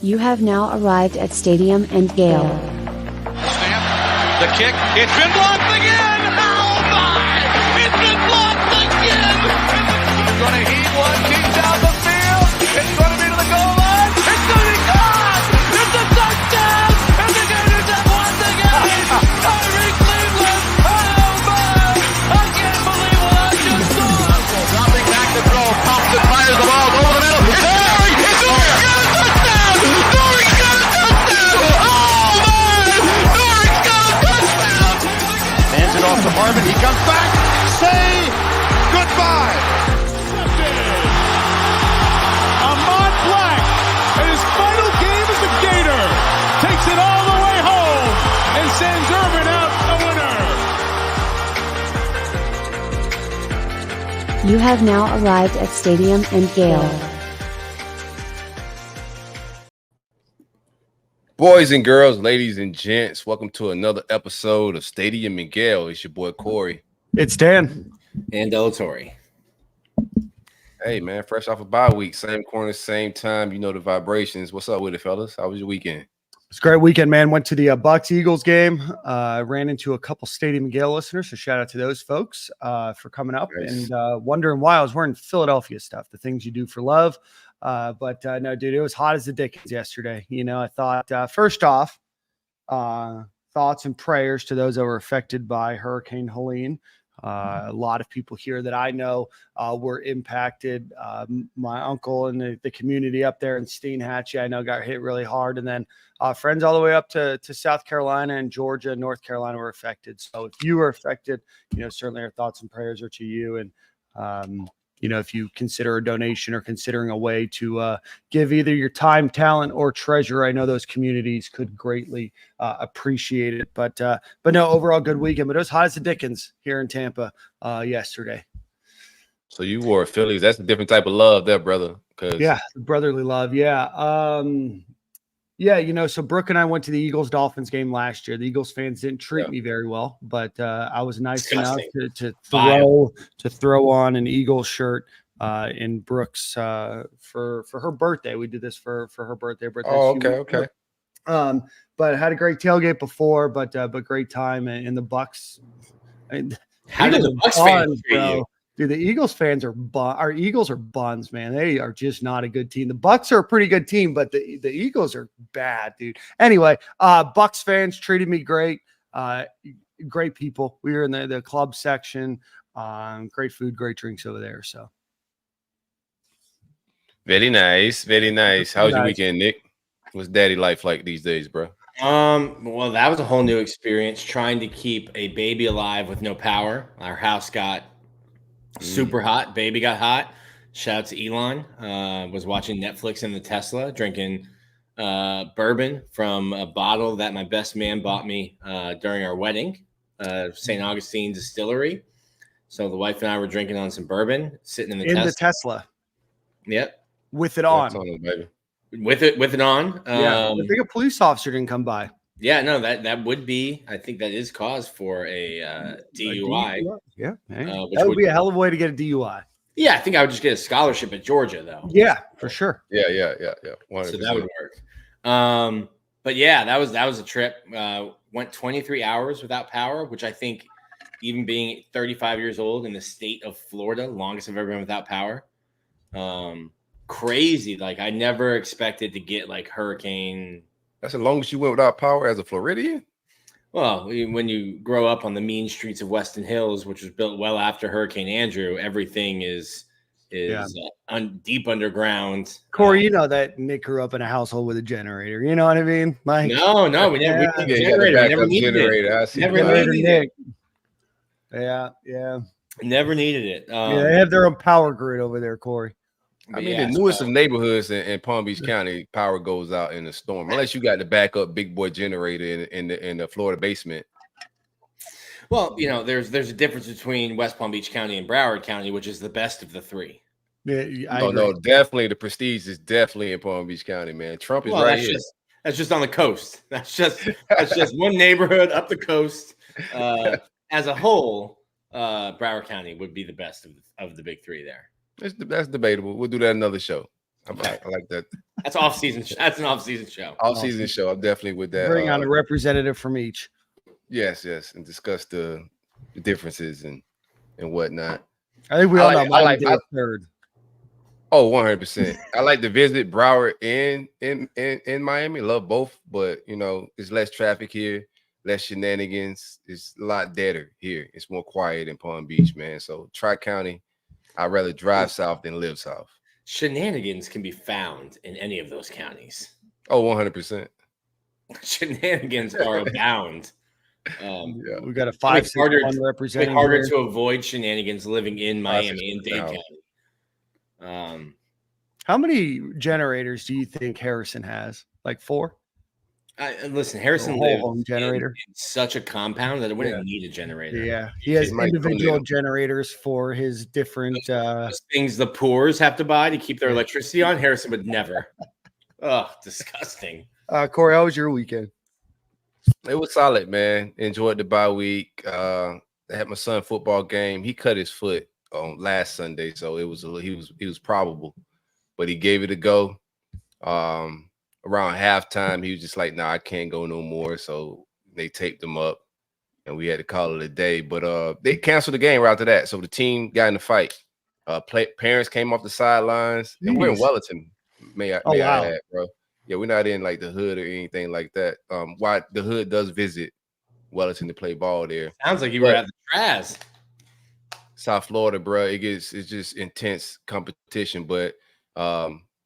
You have now arrived at Stadium and Gale. Snap, the kick, it's been blocked again! Oh my! It's been blocked again! It's going to heave one, deep down the field. It's going to be to the goal line. It's going to be gone! It's a touchdown! And the Gators have won the game! Tyree Cleveland! Oh my! I can't believe what I just saw! Dropping back to throw. Thompson fires the ball over the middle. It's Dory! It's Dory! Got a touchdown! Dory's got a touchdown! Oh man! Dory's got a touchdown! Hands it off to Marvin. He comes back. Say goodbye. Ahmad Black, in his final game as a Gator, takes it all the way home and sends Urban out the winner. You have now arrived at Stadium and Gale. Boys and girls, ladies and gents, welcome to another episode of Stadium and Gale. It's your boy Corey. It's Dan. And Delatorre. Hey man, fresh off a bye week, same corner, same time. You know the vibrations. What's up with it, fellas? How was your weekend? It's a great weekend, man. Went to the Bucks Eagles game. Ran into a couple Stadium and Gale listeners, so shout out to those folks for coming up Nice. and wondering why I was wearing Philadelphia stuff, the things you do for love. But no, dude, it was hot as the dickens yesterday. You know, I thought first off, thoughts and prayers to those that were affected by Hurricane Helene. A lot of people here that I know were impacted. My uncle and the community up there in Steinhatchee, I know, got hit really hard. And then friends all the way up to South Carolina and Georgia, North Carolina were affected. So if you were affected, you know, certainly our thoughts and prayers are to you. And, you know, if you consider a donation or considering a way to give either your time, talent, or treasure, I know those communities could greatly appreciate it. But no, overall good weekend. But it was hot as the dickens here in Tampa yesterday. So you wore Phillies. That's a different type of love there, brother. Yeah, brotherly love. Yeah. Yeah, you know, so Brooke and I went to the Eagles-Dolphins game last year. The Eagles fans didn't treat me very well, but I was nice enough to throw on an Eagles shirt in Brooke's for her birthday. We did this for her birthday. Oh, okay. But had a great tailgate before, but great time in the Bucks. How did the Bucks fans treat you? Dude, the Eagles fans our Eagles are buns, man. They are just not a good team. The Bucks are a pretty good team, but the Eagles are bad, dude. Anyway, Bucks fans treated me great. Great people. We were in the club section. Great food, great drinks over there. So Very nice, very nice. How was your weekend, Nick? What's daddy life like these days, bro? Well, that was a whole new experience trying to keep a baby alive with no power. Our house got super hot. Baby got hot. Shout out to Elon. Was watching Netflix in the Tesla, drinking bourbon from a bottle that my best man bought me during our wedding, St. Augustine Distillery. So the wife and I were drinking on some bourbon, sitting in the Tesla. Yep. With it on. Baby. With it on. I think a police officer didn't come by. Yeah, no, that would be. I think that is cause for a DUI. Yeah, that would be a hell of a way to get a DUI. Yeah, I think I would just get a scholarship at Georgia, though. Yeah, for sure. Yeah. 100%. So that would work. But yeah, that was a trip. Went 23 hours without power, which I think, even being 35 years old in the state of Florida, longest I've ever been without power. Crazy. Like, I never expected to get like hurricane. That's the longest you went without power as a Floridian? Well, when you grow up on the mean streets of Weston Hills, which was built well after Hurricane Andrew, everything is deep underground. Corey, you know that Nick grew up in a household with a generator. You know what I mean? Like, no, we never needed it. Nick. Yeah. Never needed it. They have their own power grid over there, Corey. I mean, the newest of neighborhoods in Palm Beach County, power goes out in a storm, unless you got the backup big boy generator in the Florida basement. Well, you know, there's a difference between West Palm Beach County and Broward County, which is the best of the three. Yeah, no, definitely the prestige is definitely in Palm Beach County, man. Trump is right here. That's just on the coast. That's just one neighborhood up the coast. As a whole, Broward County would be the best of the big three there. That's debatable. We'll do that another show. I like that. That's off-season. That's an off-season show. Off-season show. I'm definitely with that. Bring on a representative from each. Yes, and discuss the differences and whatnot. I think we all know Miami did third. Oh, 100%. I like to visit Broward in Miami. Love both, but it's less traffic here, less shenanigans. It's a lot deader here. It's more quiet in Palm Beach, man. So Tri-County, I'd rather drive south than live south. Shenanigans can be found in any of those counties. Oh, 100%. Shenanigans are abound. We got a 5-6-1 representing. It's harder to avoid shenanigans living in Miami and Dade County. How many generators do you think Harrison has? Like 4? Listen, Harrison lives home generator in such a compound that it wouldn't need a generator. Yeah, he has individual generators for his different those things the poors have to buy to keep their electricity on. Harrison would never. Oh, disgusting. Corey, how was your weekend? It was solid, man. Enjoyed the bye week. I had my son football game. He cut his foot on last Sunday, so he was probable, but he gave it a go. Around halftime, he was just like, "Nah, I can't go no more." So they taped him up, and we had to call it a day. But they canceled the game right after that. So the team got in the fight. Parents came off the sidelines, and we're in Wellington. May I add, bro? Yeah, we're not in like the hood or anything like that. Why the hood does visit Wellington to play ball there. Sounds like you were at the Traz. South Florida, bro. It's just intense competition, but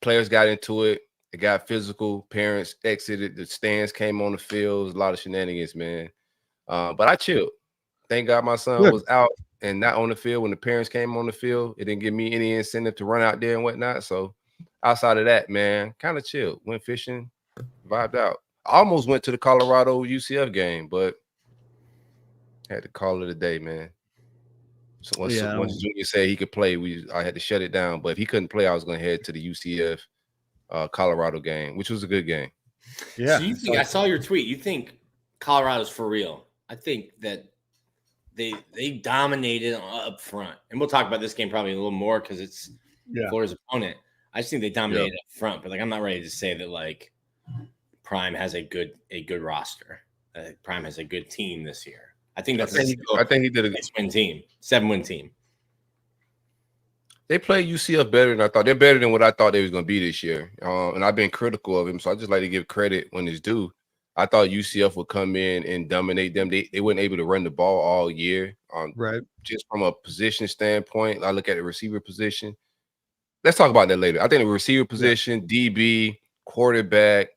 players got into it. It got physical. Parents exited. The stands came on the field. A lot of shenanigans, man. But I chilled. Thank God my son was out and not on the field when the parents came on the field. It didn't give me any incentive to run out there and whatnot. So outside of that, man, kind of chilled. Went fishing, vibed out. I almost went to the Colorado UCF game, but had to call it a day, man. So once Junior said he could play, I had to shut it down. But if he couldn't play, I was going to head to the UCF Colorado game, which was a good game. Yeah. So you think, I saw your tweet. You think Colorado's for real? I think that they dominated up front. And we'll talk about this game probably a little more because it's Florida's opponent. I just think they dominated up front, but I'm not ready to say that Prime has a good roster. Prime has a good team this year. I think he did a 6-win team, 7-win team. They play UCF better than I thought. They're better than what I thought they was going to be this year. And I've been critical of him, so I just like to give credit when it's due. I thought UCF would come in and dominate them. They weren't able to run the ball all year. Right. Just from a position standpoint, I look at the receiver position. Let's talk about that later. I think the receiver position, DB, quarterback,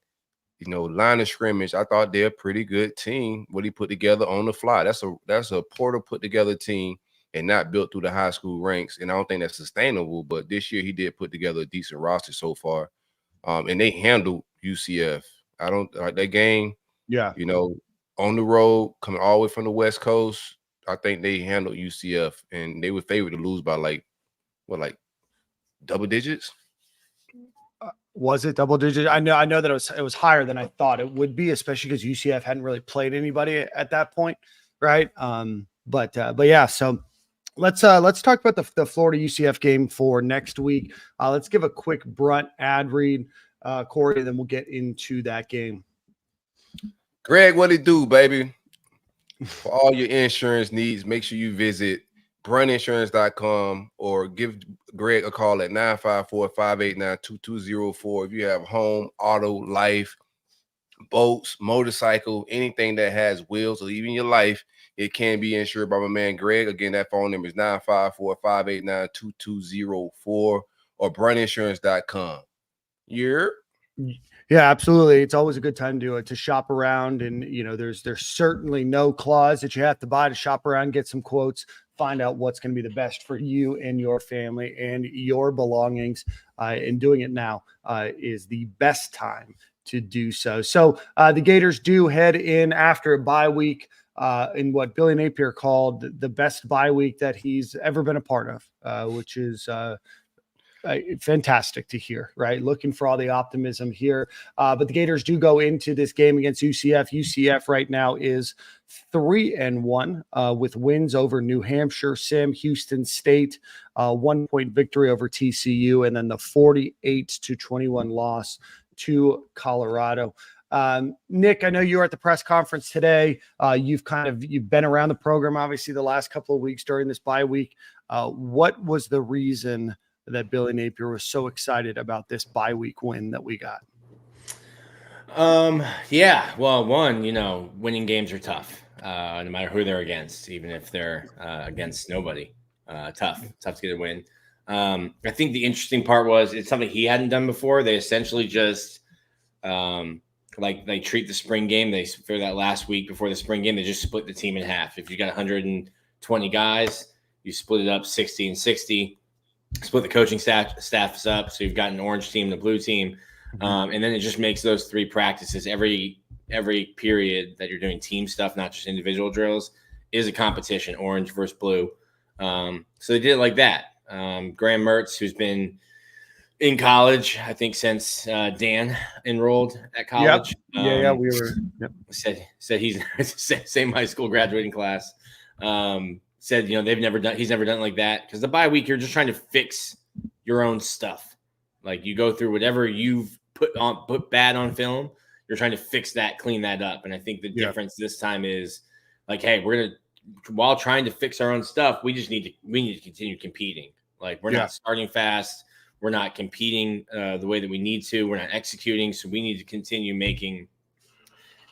line of scrimmage, I thought they're a pretty good team. What he put together on the fly. That's a Porter put together team and not built through the high school ranks. And I don't think that's sustainable. But this year he did put together a decent roster so far. And they handled UCF. I don't like that game. Yeah. On the road, coming all the way from the West Coast, I think they handled UCF and they were favored to lose by double digits. Was it double digits? I know that it was higher than I thought it would be, especially because UCF hadn't really played anybody at that point, right? But yeah. So let's talk about the Florida UCF game for next week. Let's give a quick Brunt ad read, Corey, and then we'll get into that game. Greg, what it do, baby? For all your insurance needs, make sure you visit bruntinsurance.com or give Greg a call at 954-589-2204. If you have home, auto, life, boats, motorcycle, anything that has wheels or even your life, it can be insured by my man Greg. Again, that phone number is 954-589-2204 or bruntinsurance.com. Yeah, absolutely. It's always a good time to shop around, and there's certainly no clause that you have to buy to shop around, get some quotes, find out what's going to be the best for you and your family and your belongings. And doing it now is the best time to do so. So the Gators do head in after a bye week in what Billy Napier called the best bye week that he's ever been a part of, which is fantastic to hear, right? Looking for all the optimism here. But the Gators do go into this game against UCF. UCF right now is 3-1 with wins over New Hampshire, Houston State, 1-point victory over TCU, and then the 48-21 loss to Colorado. Nick, I know you were at the press conference today. You've been around the program, obviously, the last couple of weeks during this bye week. What was the reason that Billy Napier was so excited about this bye week win that we got? Yeah, well, one, winning games are tough, no matter who they're against, even if they're against nobody. Tough to get a win. I think the interesting part was it's something he hadn't done before. They essentially just they treat the spring game. For that last week before the spring game, they just split the team in half. If you got 120 guys, you split it up 60 and 60. Split the coaching staffs up, so you've got an orange team, the blue team, and then it just makes those 3 practices every period that you're doing team stuff, not just individual drills, is a competition, orange versus blue. So they did it like that. Graham Mertz, who's been in college, I think since Dan enrolled at college. Yep. We were. Yep. Said he's same high school graduating class. Said, he's never done it like that, because the bye week, you're just trying to fix your own stuff. Like, you go through whatever you've put bad on film, you're trying to fix that, clean that up. And I think the difference this time is like, hey, we're going to, while trying to fix our own stuff, we need to continue competing. Like, we're not starting fast. We're not competing the way that we need to. We're not executing. So we need to continue making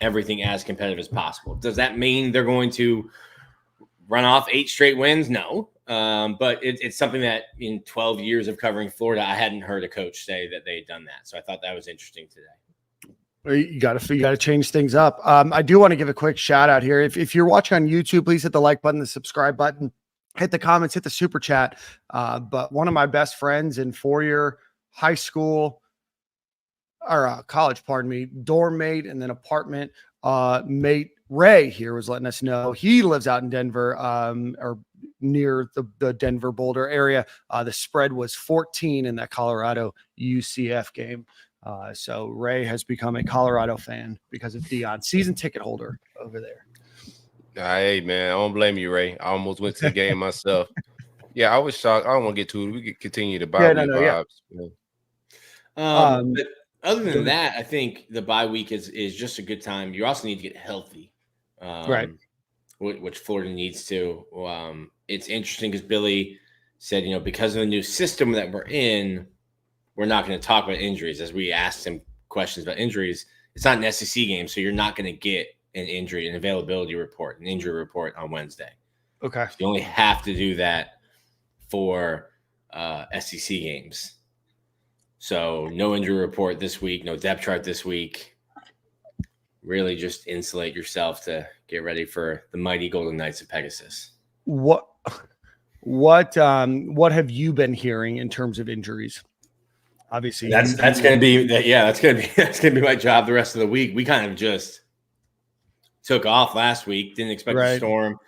everything as competitive as possible. Does that mean they're going to run off 8 straight wins? No. But it's something that in 12 years of covering Florida, I hadn't heard a coach say that they had done that. So I thought that was interesting today. You got to change things up. I do want to give a quick shout out here. If you're watching on YouTube, please hit the like button, the subscribe button, hit the comments, hit the super chat. But one of my best friends in 4-year high school or college, dorm mate and then apartment mate, Ray here was letting us know he lives out in Denver, or near the Denver Boulder area. The spread was 14 in that Colorado UCF game. So Ray has become a Colorado fan because of Dion, season ticket holder over there. Hey, man, I don't blame you, Ray. I almost went to the game myself. Yeah, I was shocked. I don't want to get to it. We could continue the bye week vibes. Yeah. But other than that, I think the bye week is just a good time. You also need to get healthy. Right. Which Florida needs to. It's interesting because Billy said, because of the new system that we're in, we're not going to talk about injuries. As we asked him questions about injuries, it's not an SEC game, so you're not going to get an injury, an availability report, an injury report on Wednesday. Okay. You only have to do that for SEC games. So no injury report this week, no depth chart this week. Really just insulate yourself to get ready for the mighty Golden Knights of Pegasus. What have you been hearing in terms of injuries? Obviously, that's going to be that's going to be my job the rest of the week. We kind of just took off last week, didn't expect a storm,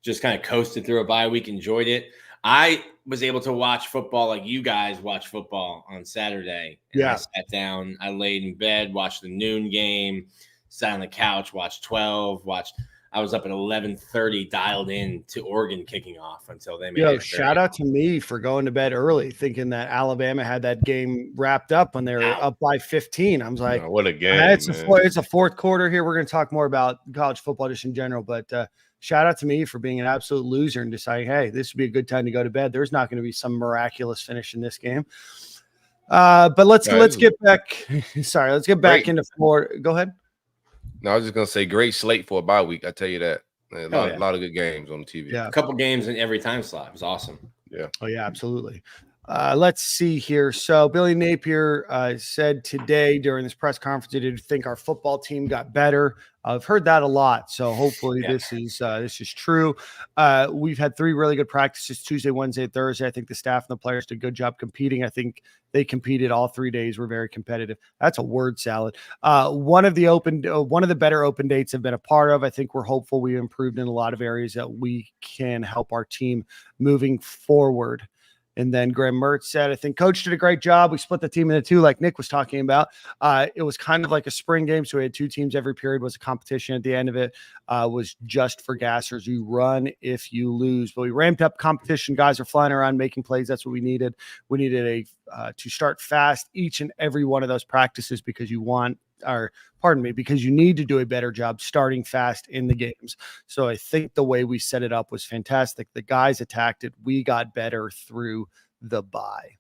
just kind of coasted through a bye week, enjoyed it. I was able to watch football like you guys watch football on Saturday. And I sat down, I laid in bed, watched the noon game, sat on the couch, watched 12, I was up at 11:30, dialed in to Oregon kicking off until they made it. Shout out to me for going to bed early, thinking that Alabama had that game wrapped up when they were up by 15. I was like, what a game. It's a fourth quarter here. We're going to talk more about college football just in general, but shout out to me for being an absolute loser and deciding, hey, this would be a good time to go to bed. There's not going to be some miraculous finish in this game. But let's get back. Sorry, let's get back into Florida. Go ahead. No, I was just going to say great slate for a bye week. I tell you that. A lot of good games on the TV. Yeah, a couple games in every time slot. It was awesome. Yeah. Oh, yeah, absolutely. Let's see here. So Billy Napier said today during this press conference, he did think our football team got better. I've heard that a lot. So hopefully this is true. We've had 3 really good practices, Tuesday, Wednesday, Thursday. I think the staff and the players did a good job competing. I think they competed all 3 days. Were very competitive. That's a word salad. One of the better open dates I've been a part of. I think we're hopeful we improved in a lot of areas that we can help our team moving forward. And then Graham Mertz said, I think coach did a great job. We split the team into two, like Nick was talking about. It was kind of like a spring game. So we had 2 teams. Every period was a competition. At the end of it was just for gassers. You run if you lose. But we ramped up competition. Guys are flying around making plays. That's what we needed. We needed to start fast each and every one of those practices because because you need to do a better job starting fast in the games. So I think the way we set it up was fantastic. The guys attacked it. We got better through the bye.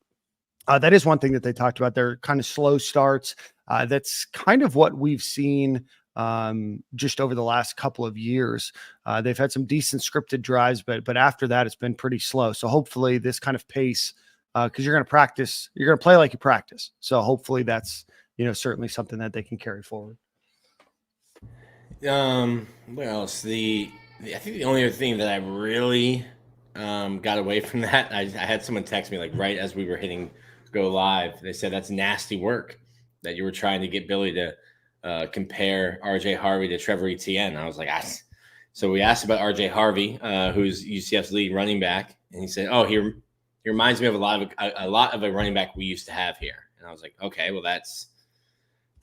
That is one thing that they talked about. They're kind of slow starts. That's kind of what we've seen just over the last couple of years. They've had some decent scripted drives, but after that, it's been pretty slow. So hopefully this kind of pace, because you're going to practice, you're going to play like you practice. So hopefully that's, certainly something that they can carry forward. What else? I think the only other thing that I really got away from that, I had someone text me like right as we were hitting go live. They said that's nasty work that you were trying to get Billy to compare RJ Harvey to Trevor Etienne. I was like, so we asked about RJ Harvey, who's UCF's lead running back, and he said, "Oh, he reminds me of a lot of a running back we used to have here." And I was like, "Okay, well that's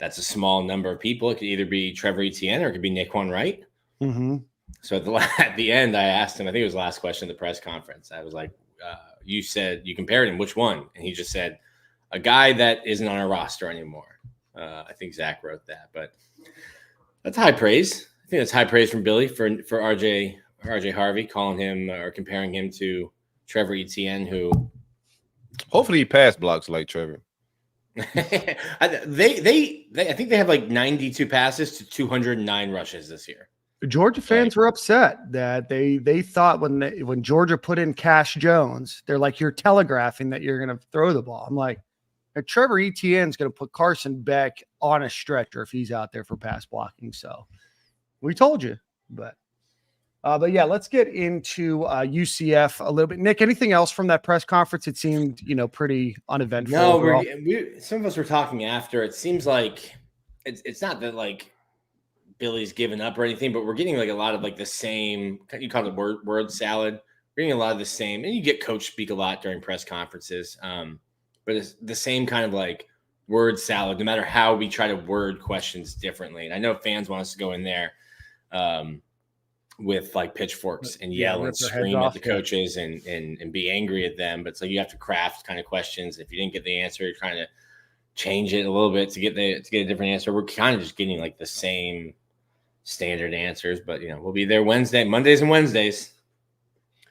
a small number of people. It could either be Trevor Etienne or it could be Naquan Wright." Mm-hmm. So at the end, I asked him, I think it was the last question at the press conference. I was like, you said you compared him. Which one? And he just said, a guy that isn't on our roster anymore. I think Zach wrote that. But that's high praise. I think that's high praise from Billy for RJ Harvey, calling him or comparing him to Trevor Etienne, who hopefully he pass blocks like Trevor. I think they have like 92 passes to 209 rushes this year. Georgia fans were upset that they thought when Georgia put in Cash Jones, they're like, you're telegraphing that you're going to throw the ball. I'm like, Trevor Etienne's going to put Carson Beck on a stretcher if he's out there for pass blocking. So we told you, but yeah, let's get into UCF a little bit. Nick, anything else from that press conference? It seemed, pretty uneventful. No, some of us were talking after. It seems like it's not that like Billy's given up or anything, but we're getting like a lot of like the same. You call it word salad. We're getting a lot of the same, and you get coach speak a lot during press conferences. But it's the same kind of like word salad. No matter how we try to word questions differently, and I know fans want us to go in there. With like pitchforks and yell and scream at the coaches and be angry at them. But it's like you have to craft kind of questions. If you didn't get the answer, you're trying to change it a little bit to get a different answer. We're kind of just getting like the same standard answers, but we'll be there Mondays and Wednesdays.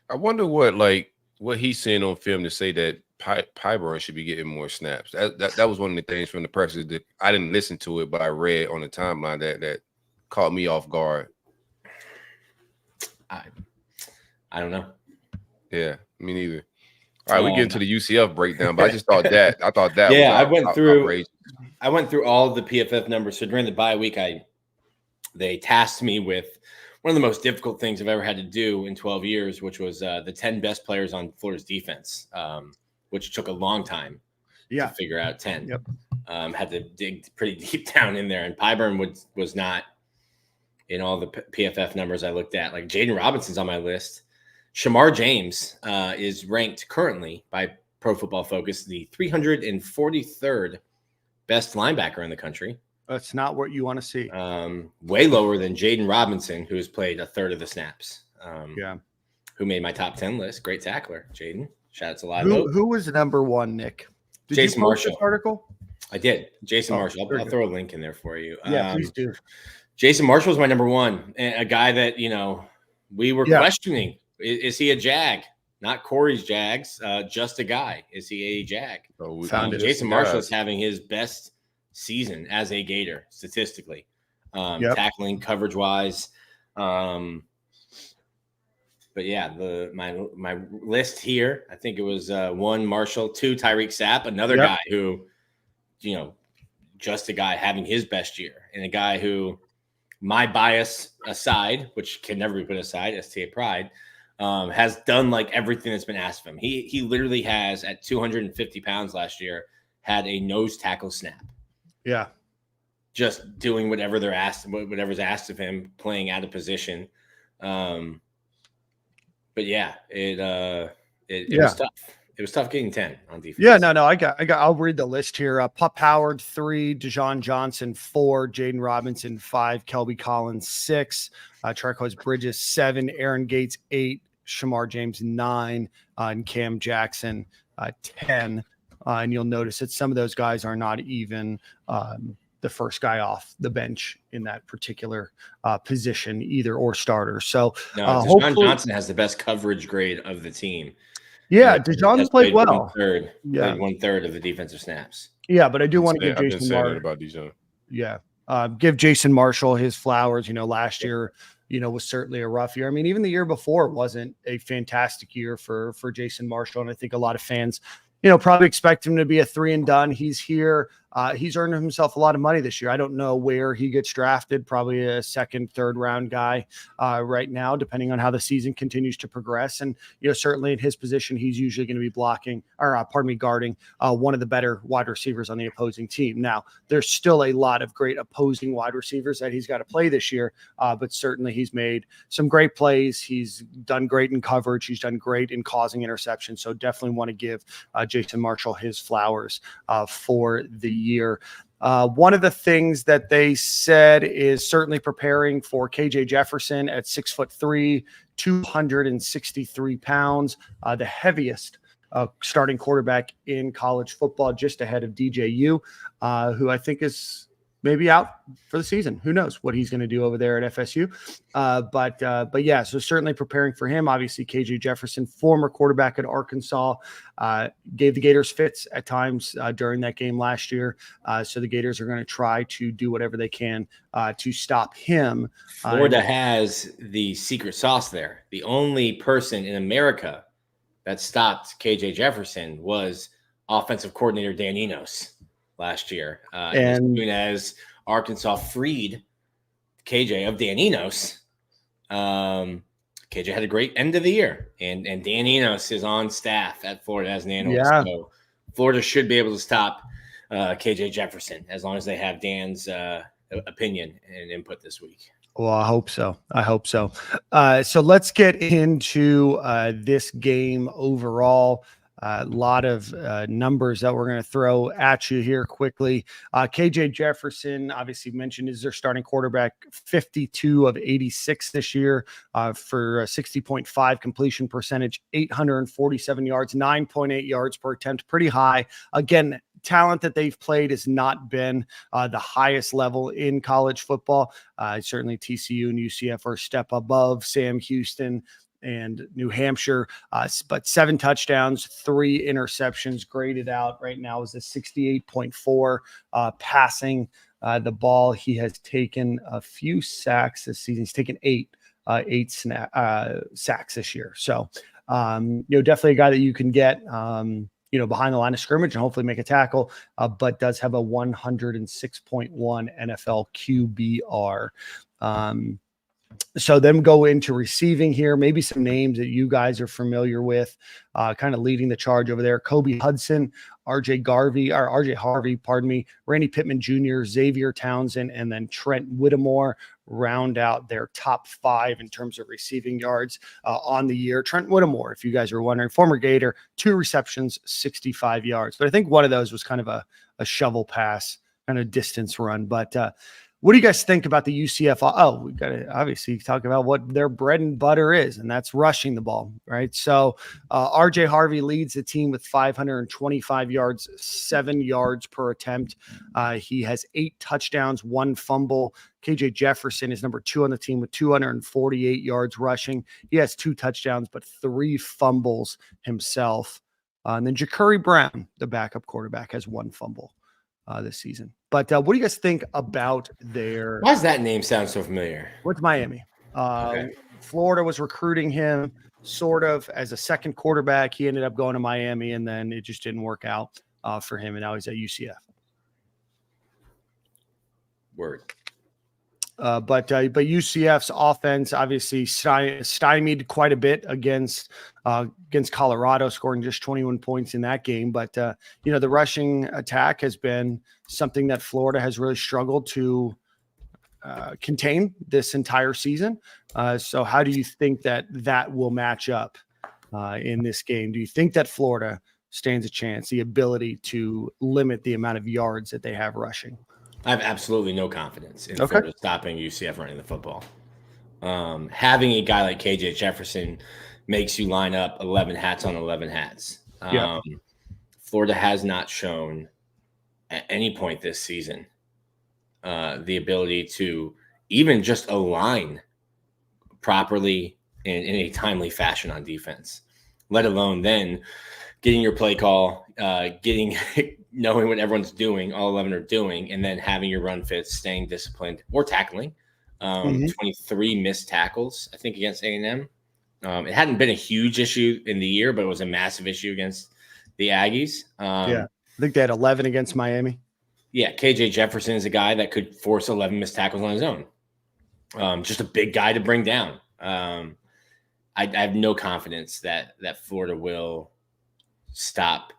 I wonder what he's seeing on film to say that Pyburn should be getting more snaps. That was one of the things from the press that I didn't listen to it, but I read on the timeline that caught me off guard. I don't know. Yeah, me neither. All right, we get into the UCF breakdown, but I just thought that. Yeah, I went through all of the PFF numbers. So during the bye week, they tasked me with one of the most difficult things I've ever had to do in 12 years, which was the 10 best players on Florida's defense, which took a long time to figure out 10. Yep. Had to dig pretty deep down in there, and Pyburn was not in all the PFF numbers I looked at. Like Jaden Robinson's on my list. Shamar James is ranked currently by Pro Football Focus the 343rd best linebacker in the country. That's not what you want to see. Way lower than Jaden Robinson, who has played a third of the snaps. Who made my top 10 list. Great tackler, Jaden. Shout out to Live Oak. Who was number one, Nick? Did Jason you post Marshall. this article? I did. Jason Marshall. I'll throw a link in there for you. Yeah, please do. Jason Marshall was my number one, and a guy that, we were questioning. Is he a Jag? Not Corey's Jags, just a guy. Is he a Jag? Jason Marshall is having his best season as a Gator, statistically. Tackling, coverage-wise. But yeah, my list here, I think it was 1, Marshall, 2, Tyreek Sapp, another guy who, just a guy having his best year, and a guy who, my bias aside, which can never be put aside, STA pride, has done like everything that's been asked of him. He literally has, at 250 pounds last year, had a nose tackle snap. Yeah. Just doing whatever's asked of him, playing out of position. But yeah, it was tough. it was tough getting 10 on defense. Yeah, no. I'll read the list here. Pup Howard 3, Dejon Johnson 4, Jaden Robinson 5, Kelby Collins 6, Charquez Bridges 7, Aaron Gates 8, Shamar James 9, and Cam Jackson 10. And you'll notice that some of those guys are not even the first guy off the bench in that particular position, either or starter. So Dejon Johnson has the best coverage grade of the team. Yeah, Dejon played well. Played 1/3 of the defensive snaps. Yeah, but I do want to give Jason Marshall about Dejon. Yeah, give Jason Marshall his flowers. Last year, was certainly a rough year. I mean, even the year before wasn't a fantastic year for Jason Marshall, and I think a lot of fans, probably expect him to be a 3 and done. He's here. He's earned himself a lot of money this year. I don't know where he gets drafted, probably a 2nd, 3rd round guy right now, depending on how the season continues to progress. And, certainly in his position, he's usually going to be guarding one of the better wide receivers on the opposing team. Now, there's still a lot of great opposing wide receivers that he's got to play this year, but certainly he's made some great plays. He's done great in coverage. He's done great in causing interceptions. So definitely want to give Jason Marshall his flowers for the year. One of the things that they said is certainly preparing for KJ Jefferson at 6'3", 263 pounds, the heaviest starting quarterback in college football, just ahead of DJU, who I think is maybe out for the season. Who knows what he's going to do over there at FSU. But yeah, so certainly preparing for him. Obviously, KJ Jefferson, former quarterback at Arkansas, gave the Gators fits at times during that game last year. So the Gators are going to try to do whatever they can to stop him. Florida has the secret sauce there. The only person in America that stopped KJ Jefferson was offensive coordinator Dan Enos last year. And as soon as Arkansas freed KJ of Dan Enos, KJ had a great end of the year. And Dan Enos is on staff at Florida as an analyst. Yeah. So Florida should be able to stop KJ Jefferson as long as they have Dan's opinion and input this week. Well, I hope so. So let's get into this game overall. A lot of numbers that we're going to throw at you here quickly. KJ Jefferson, obviously mentioned, is their starting quarterback, 52 of 86 this year for a 60.5 completion percentage, 847 yards, 9.8 yards per attempt, pretty high. Again, talent that they've played has not been the highest level in college football. Certainly TCU and UCF are a step above Sam Houston and New Hampshire, but 7 touchdowns, 3 interceptions, graded out right now is a 68.4 passing the ball. He has taken a few sacks this season. He's taken 8 sacks this year. So, definitely a guy that you can get, behind the line of scrimmage and hopefully make a tackle, but does have a 106.1 NFL QBR. So then go into receiving here, maybe some names that you guys are familiar with, kind of leading the charge over there. Kobe Hudson, RJ Harvey, Randy Pittman Jr., Xavier Townsend, and then Trent Whittemore round out their top 5 in terms of receiving yards on the year. Trent Whittemore, if you guys are wondering, former Gator, 2 receptions, 65 yards. But I think one of those was kind of a shovel pass, kind of distance run. But what do you guys think about the UCF? Oh, we got to obviously talk about what their bread and butter is, and that's rushing the ball, right? So RJ Harvey leads the team with 525 yards, 7 yards per attempt. He has 8 touchdowns, 1 fumble. KJ Jefferson is number 2 on the team with 248 yards rushing. He has 2 touchdowns, but 3 fumbles himself. And then Ja'Cory Brown, the backup quarterback, has 1 fumble this season. But what do you guys think about their... Why does that name sound so familiar? With Miami. Okay. Florida was recruiting him sort of as a second quarterback. He ended up going to Miami, and then it just didn't work out for him, and now he's at UCF. Word. But UCF's offense obviously stymied quite a bit against Colorado, scoring just 21 points in that game. But the rushing attack has been something that Florida has really struggled to contain this entire season. So how do you think that will match up in this game. Do you think that Florida stands a chance, the ability to limit the amount of yards that they have rushing? I have absolutely no confidence in Florida stopping UCF running the football. Having a guy like KJ Jefferson makes you line up 11 hats on 11 hats. Florida has not shown at any point this season the ability to even just align properly in a timely fashion on defense, let alone then getting your play call, knowing what everyone's doing, all 11 are doing, and then having your run fits, staying disciplined or tackling. 23 missed tackles, I think, against A&M. It hadn't been a huge issue in the year, but it was a massive issue against the Aggies. I think they had 11 against Miami. Yeah, KJ Jefferson is a guy that could force 11 missed tackles on his own. Just a big guy to bring down. I have no confidence that Florida will stop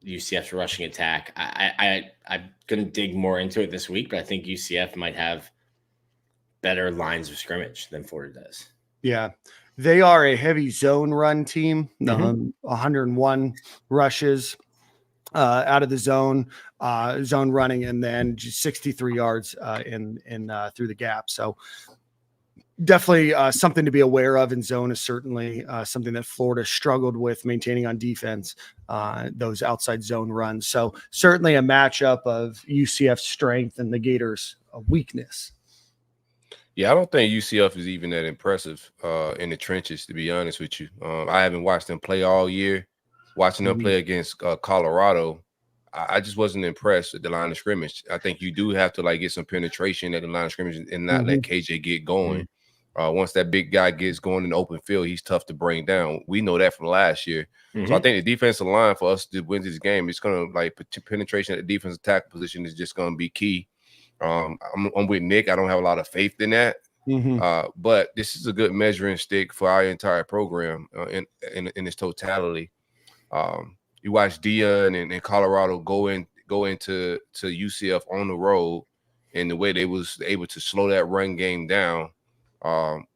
UCF's rushing attack. I'm going to dig more into it this week, but I think UCF might have better lines of scrimmage than Florida does. Yeah. They are a heavy zone run team, 101 rushes out of the zone running, and then just 63 yards in through the gap. So definitely something to be aware of in zone is certainly something that Florida struggled with maintaining on defense, those outside zone runs. So certainly a matchup of UCF's strength and the Gators' weakness. Yeah, I don't think UCF is even that impressive in the trenches, to be honest with you. I haven't watched them play all year. Watching them play against Colorado, I just wasn't impressed with the line of scrimmage. I think you do have to get some penetration at the line of scrimmage and not let KJ get going. Once that big guy gets going in the open field, he's tough to bring down. We know that from last year. So I think the defensive line for us to win this game, it's going to penetration at the defensive tackle position is just going to be key. I'm with Nick. I don't have a lot of faith in that. But this is a good measuring stick for our entire program in its totality. You watch Dion and Colorado go into UCF on the road, and the way they was able to slow that run game down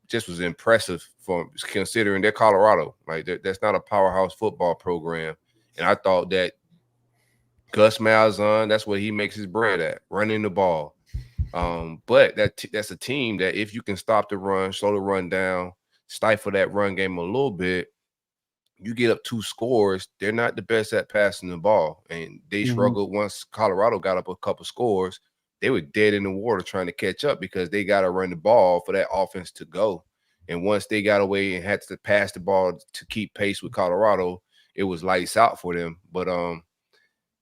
just was impressive for considering they're Colorado. That's not a powerhouse football program. And I thought that Gus Malzahn, that's what he makes his bread at, running the ball. But that's a team that if you can stop the run, slow the run down, stifle that run game a little bit, you get up 2 scores. They're not the best at passing the ball. And they struggled once Colorado got up a couple scores. They were dead in the water trying to catch up because they got to run the ball for that offense to go. And once they got away and had to pass the ball to keep pace with Colorado, it was lights out for them. But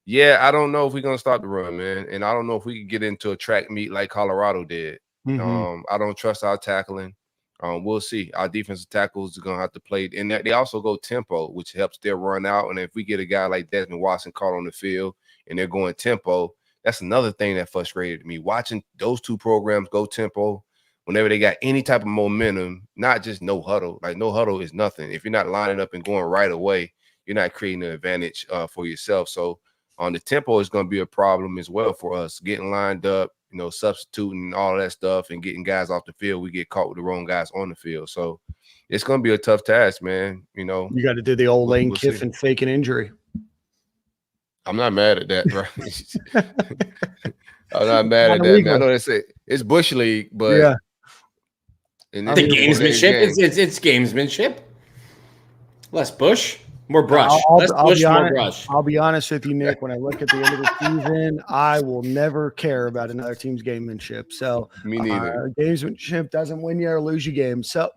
yeah, I don't know if we're going to stop the run, man. And I don't know if we can get into a track meet like Colorado did. I don't trust our tackling. We'll see. Our defensive tackles are going to have to play. And they also go tempo, which helps their run out. And if we get a guy like Desmond Watson caught on the field and they're going tempo, that's another thing that frustrated me. Watching those 2 programs go tempo whenever they got any type of momentum, not just no huddle. No huddle is nothing. If you're not lining up and going right away, you're not creating an advantage for yourself. So on the tempo is going to be a problem as well for us, getting lined up, substituting all that stuff and getting guys off the field. We get caught with the wrong guys on the field. So it's going to be a tough task, man. You got to do the old Lane Kiffin fake an injury. I'm not mad at that, bro. I'm not mad at that, man. I know they say it's Bush League, but yeah. The gamesmanship, it's gamesmanship. Less Bush. More brush. More brush. I'll be honest with you, Nick. When I look at the end of the season, I will never care about another team's gamemanship. So me neither. Gamesmanship doesn't win you or lose you games. So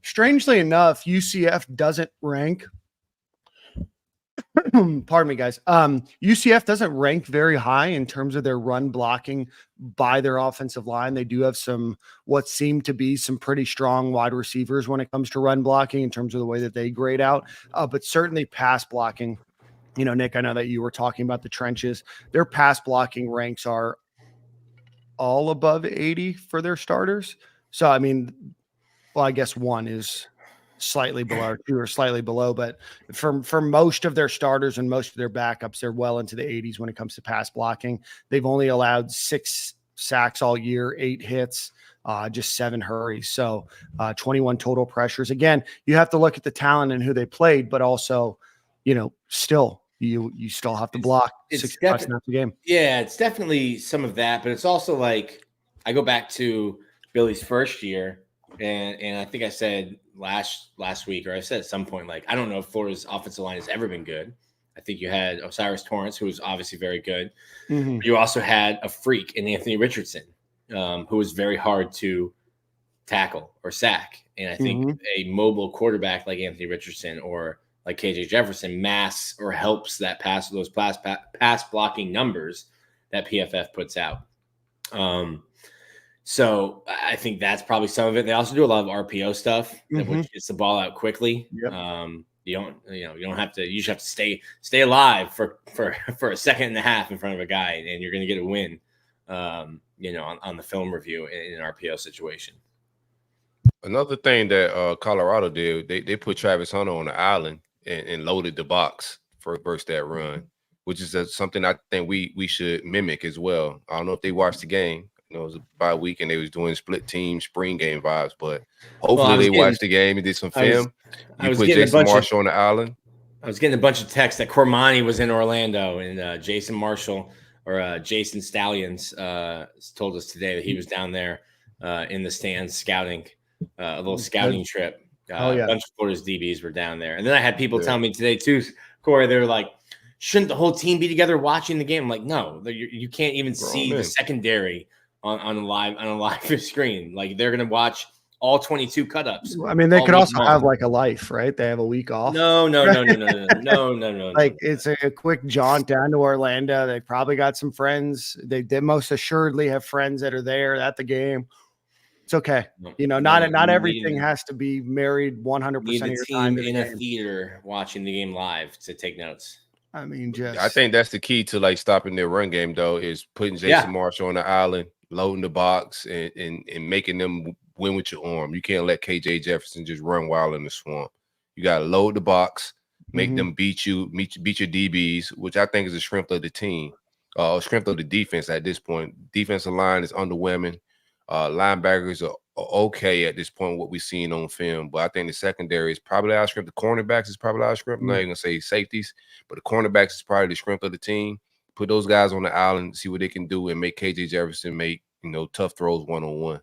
strangely enough, UCF doesn't rank. Pardon me, guys. UCF doesn't rank very high in terms of their run blocking by their offensive line. They do have what seem to be some pretty strong wide receivers when it comes to run blocking in terms of the way that they grade out, but certainly pass blocking. Nick, I know that you were talking about the trenches. Their pass blocking ranks are all above 80 for their starters. So, I guess 1 is slightly below, 2 are slightly below, but for most of their starters and most of their backups, they're well into the 80s when it comes to pass blocking. They've only allowed 6 sacks all year, 8 hits, just 7 hurries. So 21 total pressures. Again, you have to look at the talent and who they played, but also, still you still have to block 65 snaps a game. Yeah, it's definitely some of that, but it's also like I go back to Billy's first year, and I think I said last week, or I said at some point, like, I don't know if Florida's offensive line has ever been good. I think you had Osiris Torrance, who was obviously very good. Mm-hmm. You also had a freak in Anthony Richardson, who was very hard to tackle or sack. And I think a mobile quarterback like Anthony Richardson or like KJ Jefferson masks or helps that those pass blocking numbers that PFF puts out. So I think that's probably some of it. They also do a lot of RPO stuff, which gets the ball out quickly. Yep. You don't have to. You just have to stay alive for a second and a half in front of a guy, and you're going to get a win. On the film review in an RPO situation. Another thing that Colorado did, they put Travis Hunter on the island and loaded the box for versus that run, which is something I think we should mimic as well. I don't know if they watched the game. It was a bye week and they was doing split team spring game vibes, but hopefully they watched the game and did some film. You put Jason Marshall on the island. I was getting a bunch of texts that Cormani was in Orlando and Jason Marshall or Jason Stallions told us today that he was down there in the stands scouting, a little scouting trip. A bunch of Florida's DBs were down there. And then I had people tell me today too, Corey, they were like, shouldn't the whole team be together watching the game? I'm like, no, you can't even see the secondary on a live screen. Like they're going to watch all 22 cut-ups. I mean, they could also have like a life, right? They have a week off. No. Like it's a quick jaunt down to Orlando. They probably got some friends. They most assuredly have friends that are there at the game. It's okay. Not everything has to be married 100% of your time in a theater watching the game live to take notes. I mean, I think that's the key to like stopping their run game though, is putting Jason Marshall on the island, loading the box and making them win with your arm. You can't let KJ Jefferson just run wild in the swamp. You got to load the box, make them beat your DBs, which I think is a strength of the team, strength of the defense at this point. Defensive line is underwhelming. Linebackers are okay at this point, what we've seen on film, but I think the secondary is probably our strength. The cornerbacks is probably our strength. I'm not even gonna say safeties, but the cornerbacks is probably the strength of the team. Put those guys on the island, see what they can do, and make KJ Jefferson make tough throws one-on-one.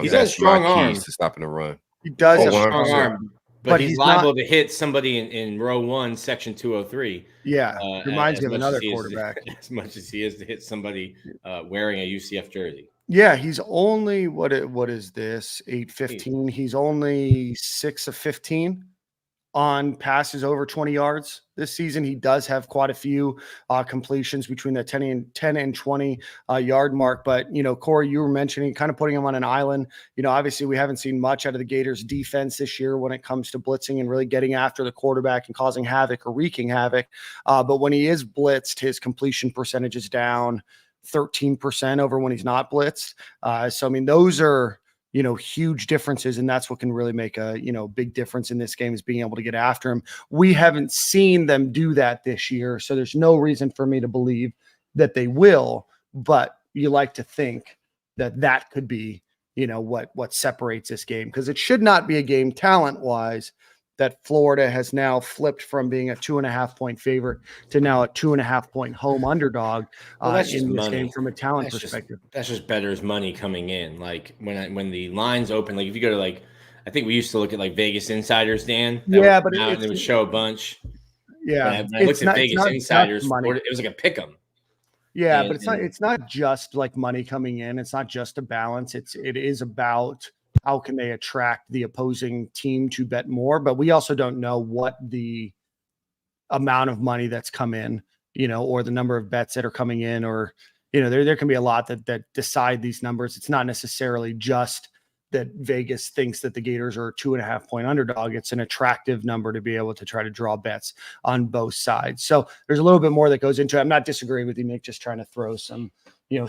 He's got a strong arm to stopping the run. He does have a strong arm, but he's liable to hit somebody in row 1, section 203. Yeah, reminds me of another quarterback. As much as he is to hit somebody wearing a UCF jersey. Yeah, he's only what is this 8-15? He's only 6 of 15 on passes over 20 yards this season. He does have quite a few completions between the 10 and 20 yard mark. But Corey, you were mentioning kind of putting him on an island. Obviously we haven't seen much out of the Gators defense this year when it comes to blitzing and really getting after the quarterback and causing havoc or wreaking havoc. But when he is blitzed, his completion percentage is down 13% over when he's not blitzed. So, I mean, those are, huge differences. And that's what can really make a, big difference in this game is being able to get after him. We haven't seen them do that this year. So there's no reason for me to believe that they will, but you like to think that could be, what separates this game. Because it should not be a game talent-wise that Florida has now flipped from being a 2.5-point favorite to now a 2.5-point home underdog in this game from a talent perspective. That's just bettor's money coming in. Like when the lines open, like if you go to I think we used to look at Vegas Insiders, Dan. But it would show a bunch. Yeah, when I looked at Vegas Insiders, it was like a pick 'em. Yeah, but it's not just like money coming in. It's not just a balance. It is about how can they attract the opposing team to bet more? But we also don't know what the amount of money that's come in, or the number of bets that are coming in, or, there can be a lot that decide these numbers. It's not necessarily just that Vegas thinks that the Gators are a 2.5-point underdog. It's an attractive number to be able to try to draw bets on both sides. So there's a little bit more that goes into it. I'm not disagreeing with you, Nick, just trying to throw some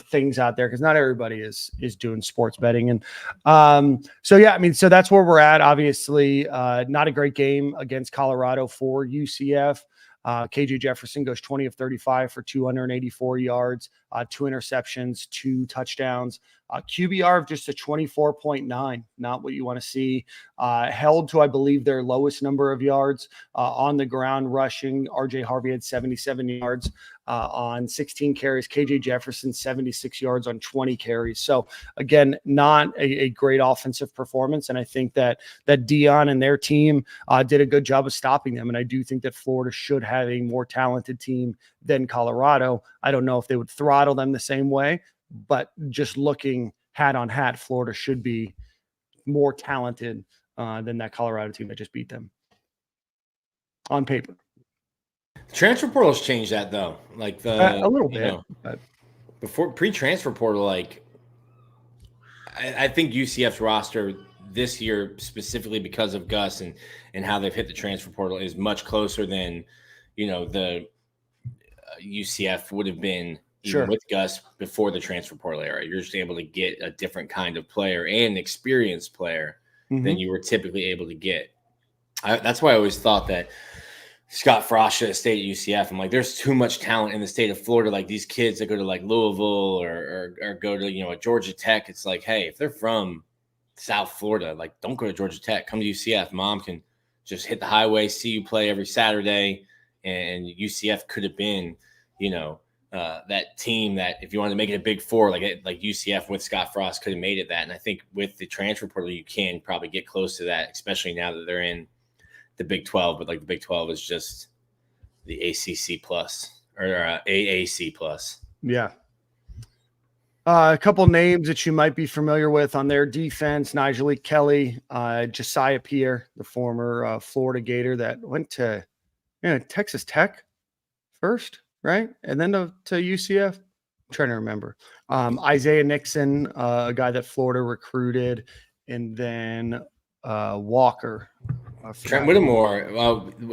things out there because not everybody is doing sports betting. And so that's where we're at. Obviously, not a great game against Colorado for UCF. KJ Jefferson goes 20 of 35 for 284 yards, 2 interceptions, 2 touchdowns. QBR of just a 24.9, not what you want to see. Held to, I believe, their lowest number of yards on the ground rushing. RJ Harvey had 77 yards on 16 carries. KJ Jefferson, 76 yards on 20 carries. So again, not a great offensive performance. And I think that Dion and their team did a good job of stopping them. And I do think that Florida should have a more talented team than Colorado. I don't know if they would throttle them the same way, but just looking hat on hat, Florida should be more talented than that Colorado team that just beat them on paper. Transfer portal's changed that though. Like a little bit, but before pre-transfer portal, like I think UCF's roster this year, specifically because of Gus and how they've hit the transfer portal, is much closer than the UCF would have been. Even with Gus before the transfer portal era. You're just able to get a different kind of player and experienced player than you were typically able to get. That's why I always thought that Scott Frost should have stayed at UCF. I'm like, there's too much talent in the state of Florida. Like these kids that go to like Louisville or go to a Georgia Tech. It's like, hey, if they're from South Florida, like don't go to Georgia Tech. Come to UCF. Mom can just hit the highway, see you play every Saturday, and UCF could have been, that team that if you wanted to make it a Big Four, like UCF with Scott Frost could have made it that. And I think with the transfer portal, you can probably get close to that, especially now that they're in the Big 12. But like the Big 12 is just the ACC plus or AAC plus. Yeah. A couple names that you might be familiar with on their defense: Nigel Kelly, Josiah Pierre, the former Florida Gator that went to Texas Tech first. Right. And then to UCF, I'm trying to remember. Isaiah Nixon, a guy that Florida recruited, and then Walker. Trent Whittemore.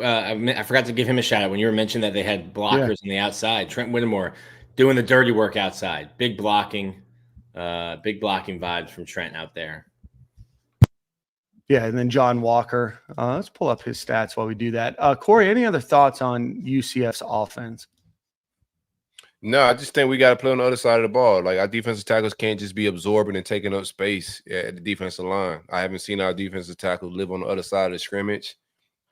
I forgot to give him a shout out when you were mentioning that they had blockers on the outside. Trent Whittemore doing the dirty work outside. Big blocking vibes from Trent out there. Yeah, and then John Walker. Let's pull up his stats while we do that. Corey, any other thoughts on UCF's offense? No, I just think we got to play on the other side of the ball. Like our defensive tackles can't just be absorbing and taking up space at the defensive line. I haven't seen our defensive tackles live on the other side of the scrimmage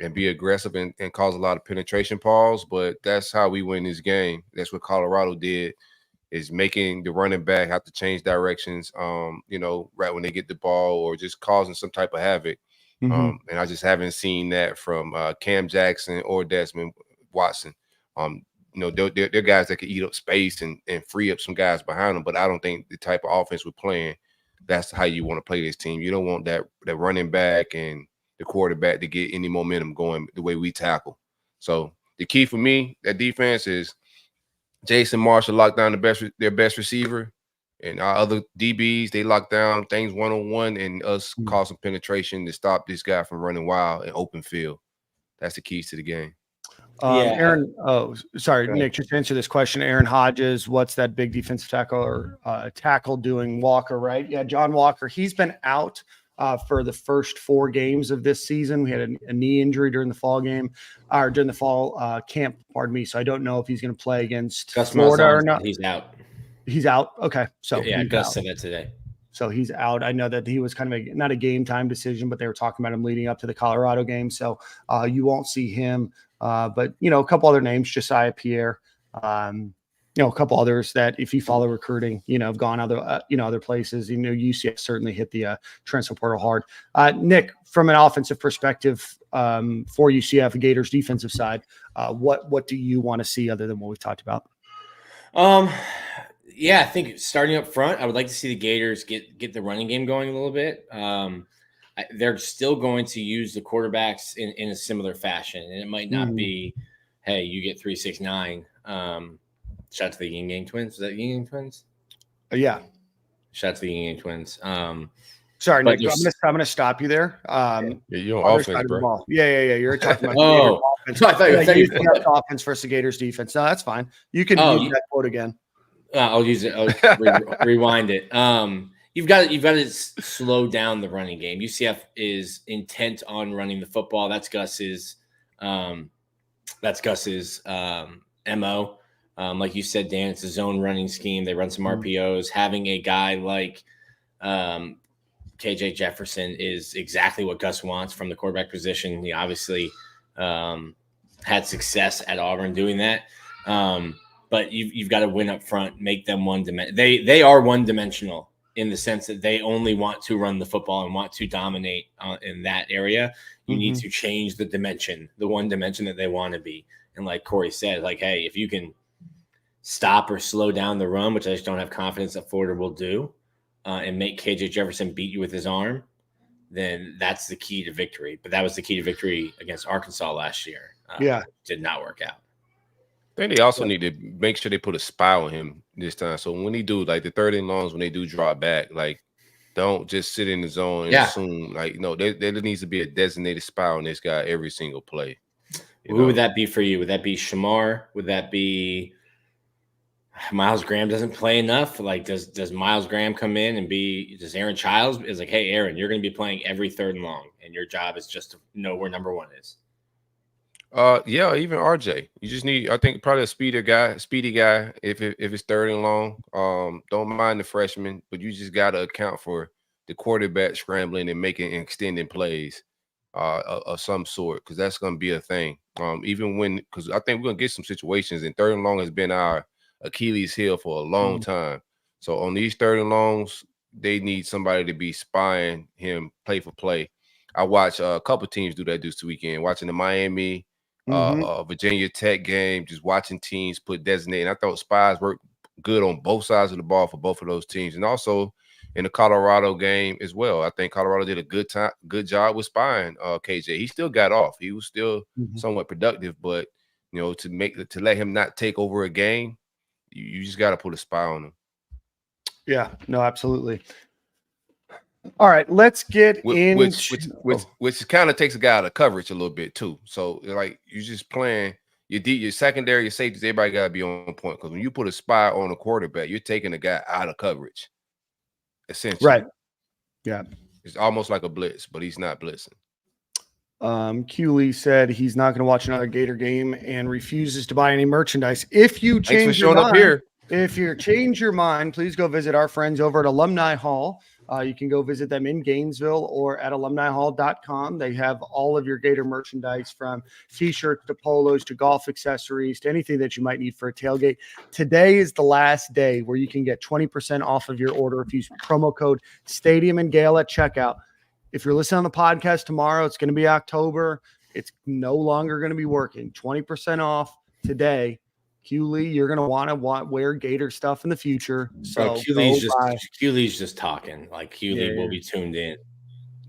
and be aggressive and cause a lot of penetration pause. But that's how we win this game. That's what Colorado did, is making the running back have to change directions, right when they get the ball, or just causing some type of havoc. And I just haven't seen that from Cam Jackson or Desmond Watson. They're guys that can eat up space and free up some guys behind them. But I don't think the type of offense we're playing, that's how you want to play this team. You don't want that running back and the quarterback to get any momentum going the way we tackle. So the key for me, that defense, is Jason Marshall locked down their best receiver, and our other DBs, they lock down things one-on-one, and us cause some penetration to stop this guy from running wild in open field. That's the keys to the game. Aaron, Nick, just answer this question. Aaron Hodges, what's that big defensive tackle or tackle doing? Walker, right? Yeah, John Walker. He's been out for the first 4 games of this season. We had a knee injury during the fall camp, pardon me. So I don't know if he's going to play against Florida or not. He's out. He's out. Okay. So yeah, Gus said that today. So he's out. I know that he was kind of not a game time decision, but they were talking about him leading up to the Colorado game. So you won't see him. But, a couple other names, Josiah Pierre, a couple others that if you follow recruiting, have gone other places. UCF certainly hit the transfer portal hard. Nick, from an offensive perspective for UCF, Gators defensive side, what do you want to see other than what we've talked about? Yeah, I think starting up front, I would like to see the Gators get the running game going a little bit. They're still going to use the quarterbacks in a similar fashion, and it might not be, hey, you get 3, 6, 9. Shout out to the Yin Yang Twins. Was that Yin Yang Twins? Yeah. Shout out to the Yin Yang Twins. Sorry, Nick, I'm gonna stop you there. You're on offense, bro. Yeah. You're talking about offense. I thought you were offense versus the Gators defense. No, that's fine. You can use that quote again. I'll use it. I'll rewind it. You've got to slow down the running game. UCF is intent on running the football. That's Gus's That's Gus's MO. Like you said, Dan, it's a zone running scheme. They run some RPOs. Having a guy like KJ Jefferson is exactly what Gus wants from the quarterback position. He obviously had success at Auburn doing that. But you've got to win up front, make them one-dimensional. They are one-dimensional in the sense that they only want to run the football and want to dominate in that area. You need to change the dimension, the one dimension that they want to be. And like Corey said, like, hey, if you can stop or slow down the run, which I just don't have confidence that Florida will do, and make KJ Jefferson beat you with his arm, then that's the key to victory. But that was the key to victory against Arkansas last year. Did not work out. I think they also need to make sure they put a spy on him this time. So when they do, like the 3rd and longs, when they do drop back, like don't just sit in the zone and assume, like, no, there needs to be a designated spy on this guy every single play. Who would that be for you? Would that be Shamar? Would that be Miles Graham doesn't play enough? Like, does Miles Graham come in and does Aaron Childs is like, hey, Aaron, you're going to be playing every 3rd and long, and your job is just to know where number 1 is. Yeah, even RJ. You just need, I think, probably a speedy guy. If it's 3rd and long, don't mind the freshman, but you just got to account for the quarterback scrambling and making extending plays of some sort, because that's going to be a thing. Because I think we're going to get some situations, and 3rd and long has been our Achilles heel for a long time. So on these 3rd and longs, they need somebody to be spying him play for play. I watched a couple teams do that this weekend, watching the Miami Virginia Tech game, just watching teams put designated. I thought spies worked good on both sides of the ball for both of those teams, and also in the Colorado game as well. I think Colorado did a good job with spying KJ. He still got off. He was still somewhat productive, but to let him not take over a game, you just got to put a spy on him. Yeah, no, absolutely. All right, let's get which kind of takes a guy out of coverage a little bit too. So like you're just playing your secondary, your safeties, everybody got to be on point, because when you put a spy on a quarterback, you're taking a guy out of coverage, essentially. Right. Yeah. It's almost like a blitz, but he's not blitzing. Q Lee said he's not going to watch another Gator game and refuses to buy any merchandise. If you change your mind, if you change your mind, please go visit our friends over at Alumni Hall. You can go visit them in Gainesville or at alumnihall.com. They have all of your Gator merchandise, from t-shirts to polos to golf accessories to anything that you might need for a tailgate. Today is the last day where you can get 20% off of your order if you use promo code Stadium and Gale at checkout. If you're listening on the podcast tomorrow, it's going to be October. It's no longer going to be working. 20% off today. Q Lee, you're going to want to wear Gator stuff in the future. So Q Lee's just talking. Like Q Lee will be tuned in.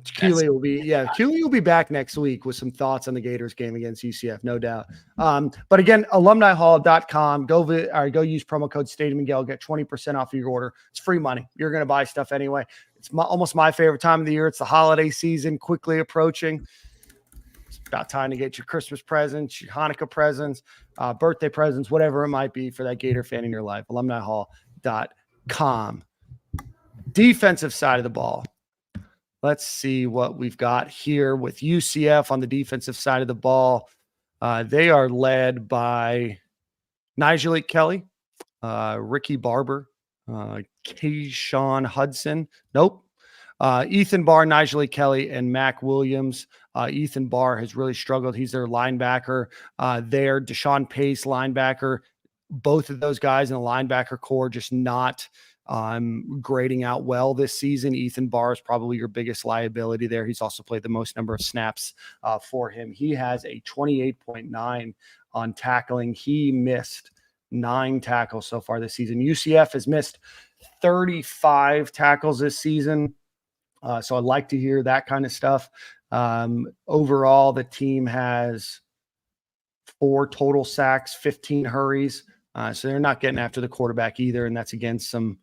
Q Lee will be back next week with some thoughts on the Gators game against UCF, no doubt. But again, alumnihall.com. Go use promo code Stadium and Gale, get 20% off of your order. It's free money. You're going to buy stuff anyway. It's almost my favorite time of the year. It's the holiday season quickly approaching. It's about time to get your Christmas presents, your Hanukkah presents, birthday presents, whatever it might be for that Gator fan in your life. alumnihall.com. Defensive side of the ball. Let's see what we've got here with UCF on the defensive side of the ball. They are led by Nigel Kelly, Ricky Barber, Keyshawn Hudson. Nope. Ethan Barr, Nigel Kelly, and Mac Williams. Ethan Barr has really struggled. He's their linebacker. Their Deshaun Pace linebacker. Both of those guys in the linebacker core just not grading out well this season. Ethan Barr is probably your biggest liability there. He's also played the most number of snaps for him. He has a 28.9 on tackling. He missed 9 tackles so far this season. UCF has missed 35 tackles this season. So I'd like to hear that kind of stuff. Overall, the team has 4 total sacks, 15 hurries. So they're not getting after the quarterback either. And that's against some,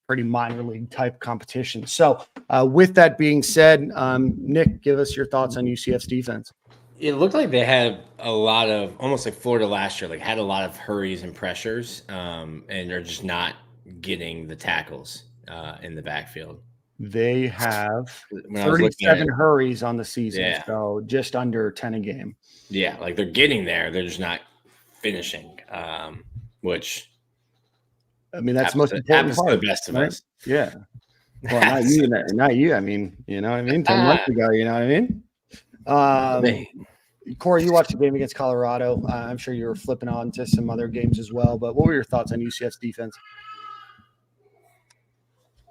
pretty minor league type competition. So with that being said, Nick, give us your thoughts on UCF's defense. It looked like they had a lot of, almost like Florida last year, like had a lot of hurries and pressures, and they're just not getting the tackles in the backfield. They have When I was looking at 37 it, hurries on the season, Yeah. so just under 10 a game. yeah, like they're getting there. They're just not finishing, which I mean, that's the happens most important happens to part, the best of right? us. Yeah. Well, not you, not you. I mean, you know what I mean? 10 months ago, you know what I mean? Corey, you watched the game against Colorado. I'm sure you were flipping on to some other games as well, but what were your thoughts on UCF's defense?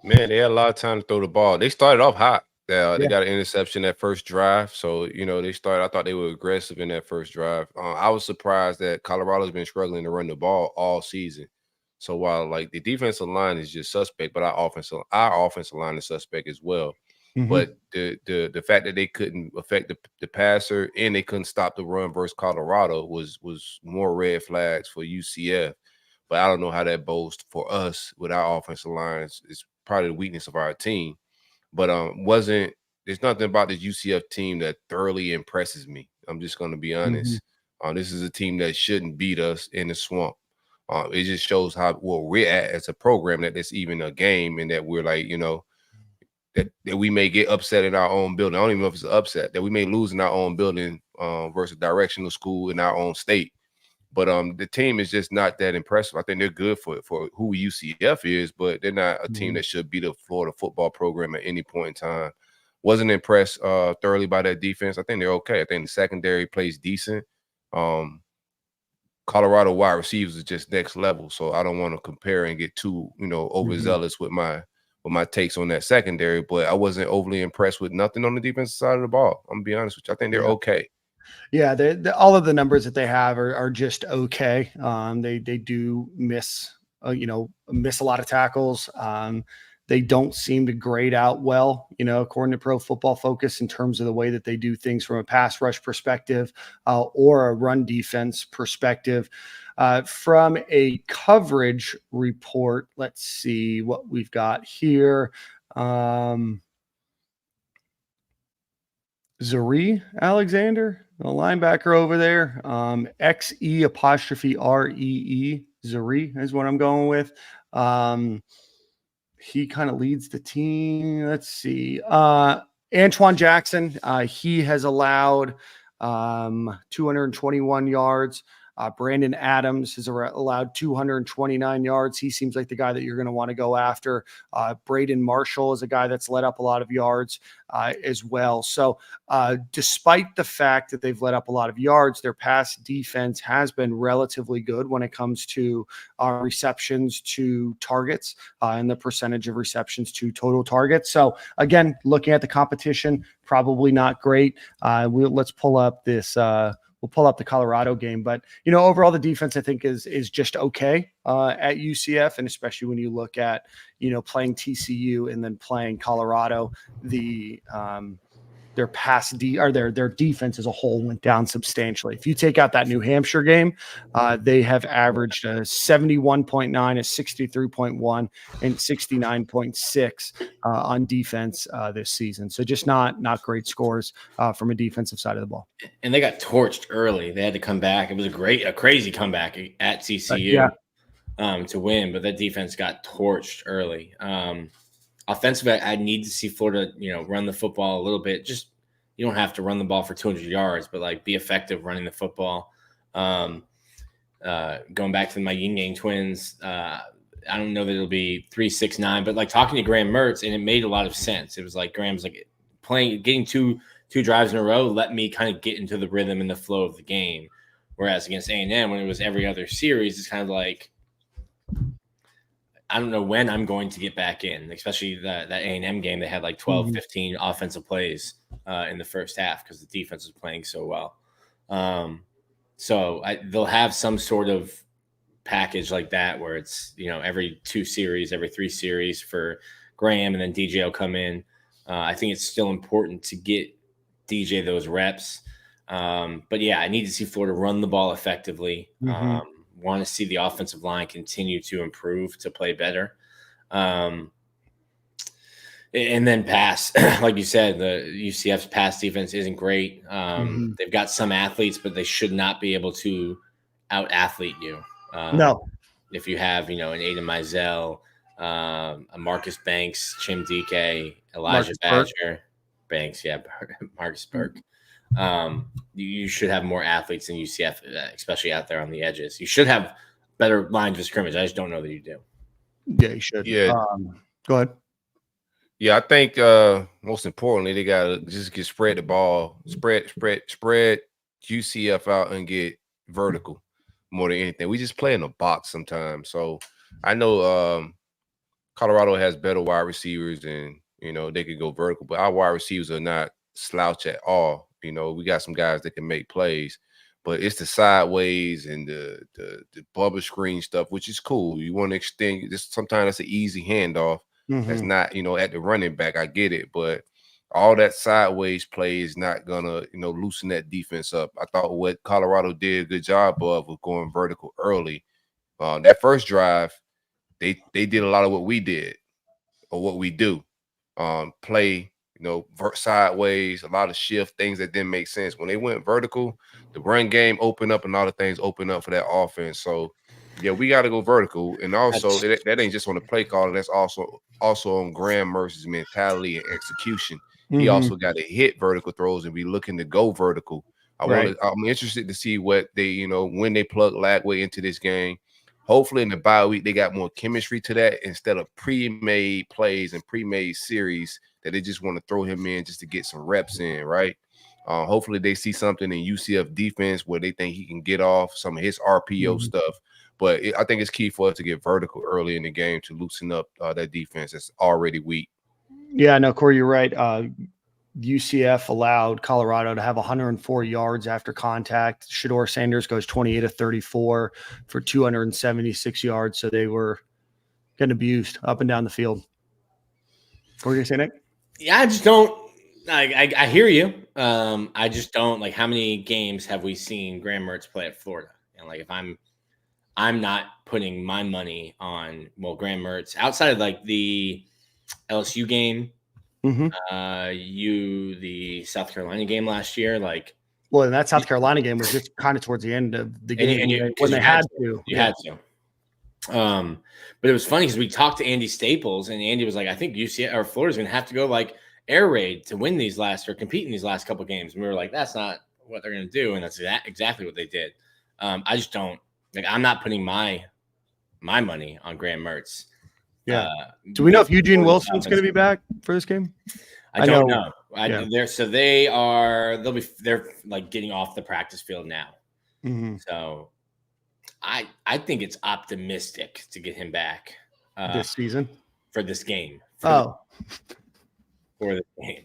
Man, they had a lot of time to throw the ball. They started off hot. They Yeah. got an interception that first drive. So, they started. I thought they were aggressive in that first drive. I was surprised that Colorado's been struggling to run the ball all season. So while like the defensive line is just suspect, but our offensive line is suspect as well. But the fact that they couldn't affect the passer and they couldn't stop the run versus Colorado was more red flags for UCF. But I don't know how that bodes for us with our offensive lines. It's probably the weakness of our team. But there's nothing about this UCF team that thoroughly impresses me. I'm just going to be honest. This is a team that shouldn't beat us in the swamp. It just shows how where we're at as a program, that it's even a game, and that we're like, that we may get upset in our own building. I don't even know if it's an upset, that we may lose in our own building versus directional school in our own state. But the team is just not that impressive. I think they're good for who UCF is, but they're not a team that should beat the Florida football program at any point in time. Wasn't impressed thoroughly by that defense. I think they're okay. I think the secondary plays decent. Colorado wide receivers is just next level, so I don't want to compare and get too overzealous with my takes on that secondary. But I wasn't overly impressed with nothing on the defensive side of the ball. I'm gonna be honest with you. I think they're okay. Yeah, all of the numbers that they have are just okay. They do miss a lot of tackles. They don't seem to grade out well, according to Pro Football Focus, in terms of the way that they do things from a pass rush perspective or a run defense perspective. From a coverage report, let's see what we've got here. Zari Alexander, the linebacker over there, XE''REE, Zari is what I'm going with. He kind of leads the team. Let's see. Antoine Jackson, he has allowed 221 yards. Brandon Adams has allowed 229 yards. He seems like the guy that you're going to want to go after. Braden Marshall is a guy that's let up a lot of yards as well. So despite the fact that they've let up a lot of yards, their pass defense has been relatively good when it comes to receptions to targets and the percentage of receptions to total targets. So again, looking at the competition, probably not great. Let's pull up this we'll pull up the Colorado game, but overall the defense I think is just okay at UCF, and especially when you look at playing TCU and then playing Colorado, their their defense as a whole went down substantially. If you take out that New Hampshire game, they have averaged a 71.9, a 63.1, and 69.6 on defense this season. So just not great scores from a defensive side of the ball. And they got torched early. They had to come back. It was a crazy comeback at TCU to win, but that defense got torched early. Offensively, I need to see Florida, run the football a little bit. Just you don't have to run the ball for 200 yards, but like be effective running the football. Going back to my Yin Yang twins, I don't know that it'll be 3-6-9, but like talking to Graham Mertz, and it made a lot of sense. It was like Graham's like getting two drives in a row, let me kind of get into the rhythm and the flow of the game. Whereas against A&M, when it was every other series, it's kind of like, I don't know when I'm going to get back in, especially that A&M game. They had like 12, 15 offensive plays in the first half because the defense was playing so well. So they'll have some sort of package like that where it's, every 2 series, every 3 series for Graham, and then DJ will come in. I think it's still important to get DJ those reps. But yeah, I need to see Florida run the ball effectively. Want to see the offensive line continue to improve, to play better. And then pass, like you said, the UCF's pass defense isn't great. They've got some athletes, but they should not be able to out-athlete you. No. If you have, an Aiden Mizell, Marcus Banks, Chim Dike, Elijah Badger, Banks, Marcus Burke. You should have more athletes than UCF, especially out there on the edges. You should have better lines of scrimmage. I just don't know that you do. Yeah, you should. Yeah. Go ahead. Yeah, I think most importantly, they gotta just spread the ball, spread UCF out and get vertical more than anything. We just play in a box sometimes. So I know Colorado has better wide receivers and they could go vertical, but our wide receivers are not slouch at all. We got some guys that can make plays, but it's the sideways and the bubble screen stuff, which is cool. You want to extend this. Sometimes it's an easy handoff. That's not, at the running back. I get it, but all that sideways play is not gonna, loosen that defense up. I thought what Colorado did a good job of was going vertical early. That first drive, they did a lot of what we did or what we do. Play, sideways, a lot of shift, things that didn't make sense. When they went vertical, the run game opened up and all the things opened up for that offense. So yeah, we got to go vertical, and also that ain't just on the play call. That's also on Graham Mercer's mentality and execution. He also got to hit vertical throws and be looking to go vertical. I'm interested to see what they, when they plug Lagway into this game. Hopefully in the bye week they got more chemistry to that instead of pre-made plays and pre-made series that they just want to throw him in just to get some reps in, right? Hopefully they see something in UCF defense where they think he can get off some of his RPO stuff. But I think it's key for us to get vertical early in the game to loosen up that defense that's already weak. Yeah, no, Corey, you're right. UCF allowed Colorado to have 104 yards after contact. Shedeur Sanders goes 28 of 34 for 276 yards. So they were getting abused up and down the field. What were you going to say, Nick? Yeah, I just don't. I hear you. I just don't like how many games have we seen Graham Mertz play at Florida? And like if I'm not putting my money on Graham Mertz outside of like the LSU game, the South Carolina game last year, like. Well, and that South Carolina game was just kind of towards the end of the game when they had to. You had to. But it was funny because we talked to Andy Staples, and Andy was like, "I think UCF or Florida's going to have to go like air raid to win these compete in these last couple games." And we were like, "That's not what they're going to do," and that's exactly what they did. I just don't. Like, I'm not putting my money on Graham Mertz. Yeah. Do we know if Eugene Wilson's going to be back for this game? I don't know. They're like getting off the practice field now. So I think it's optimistic to get him back this season for this game. For the game.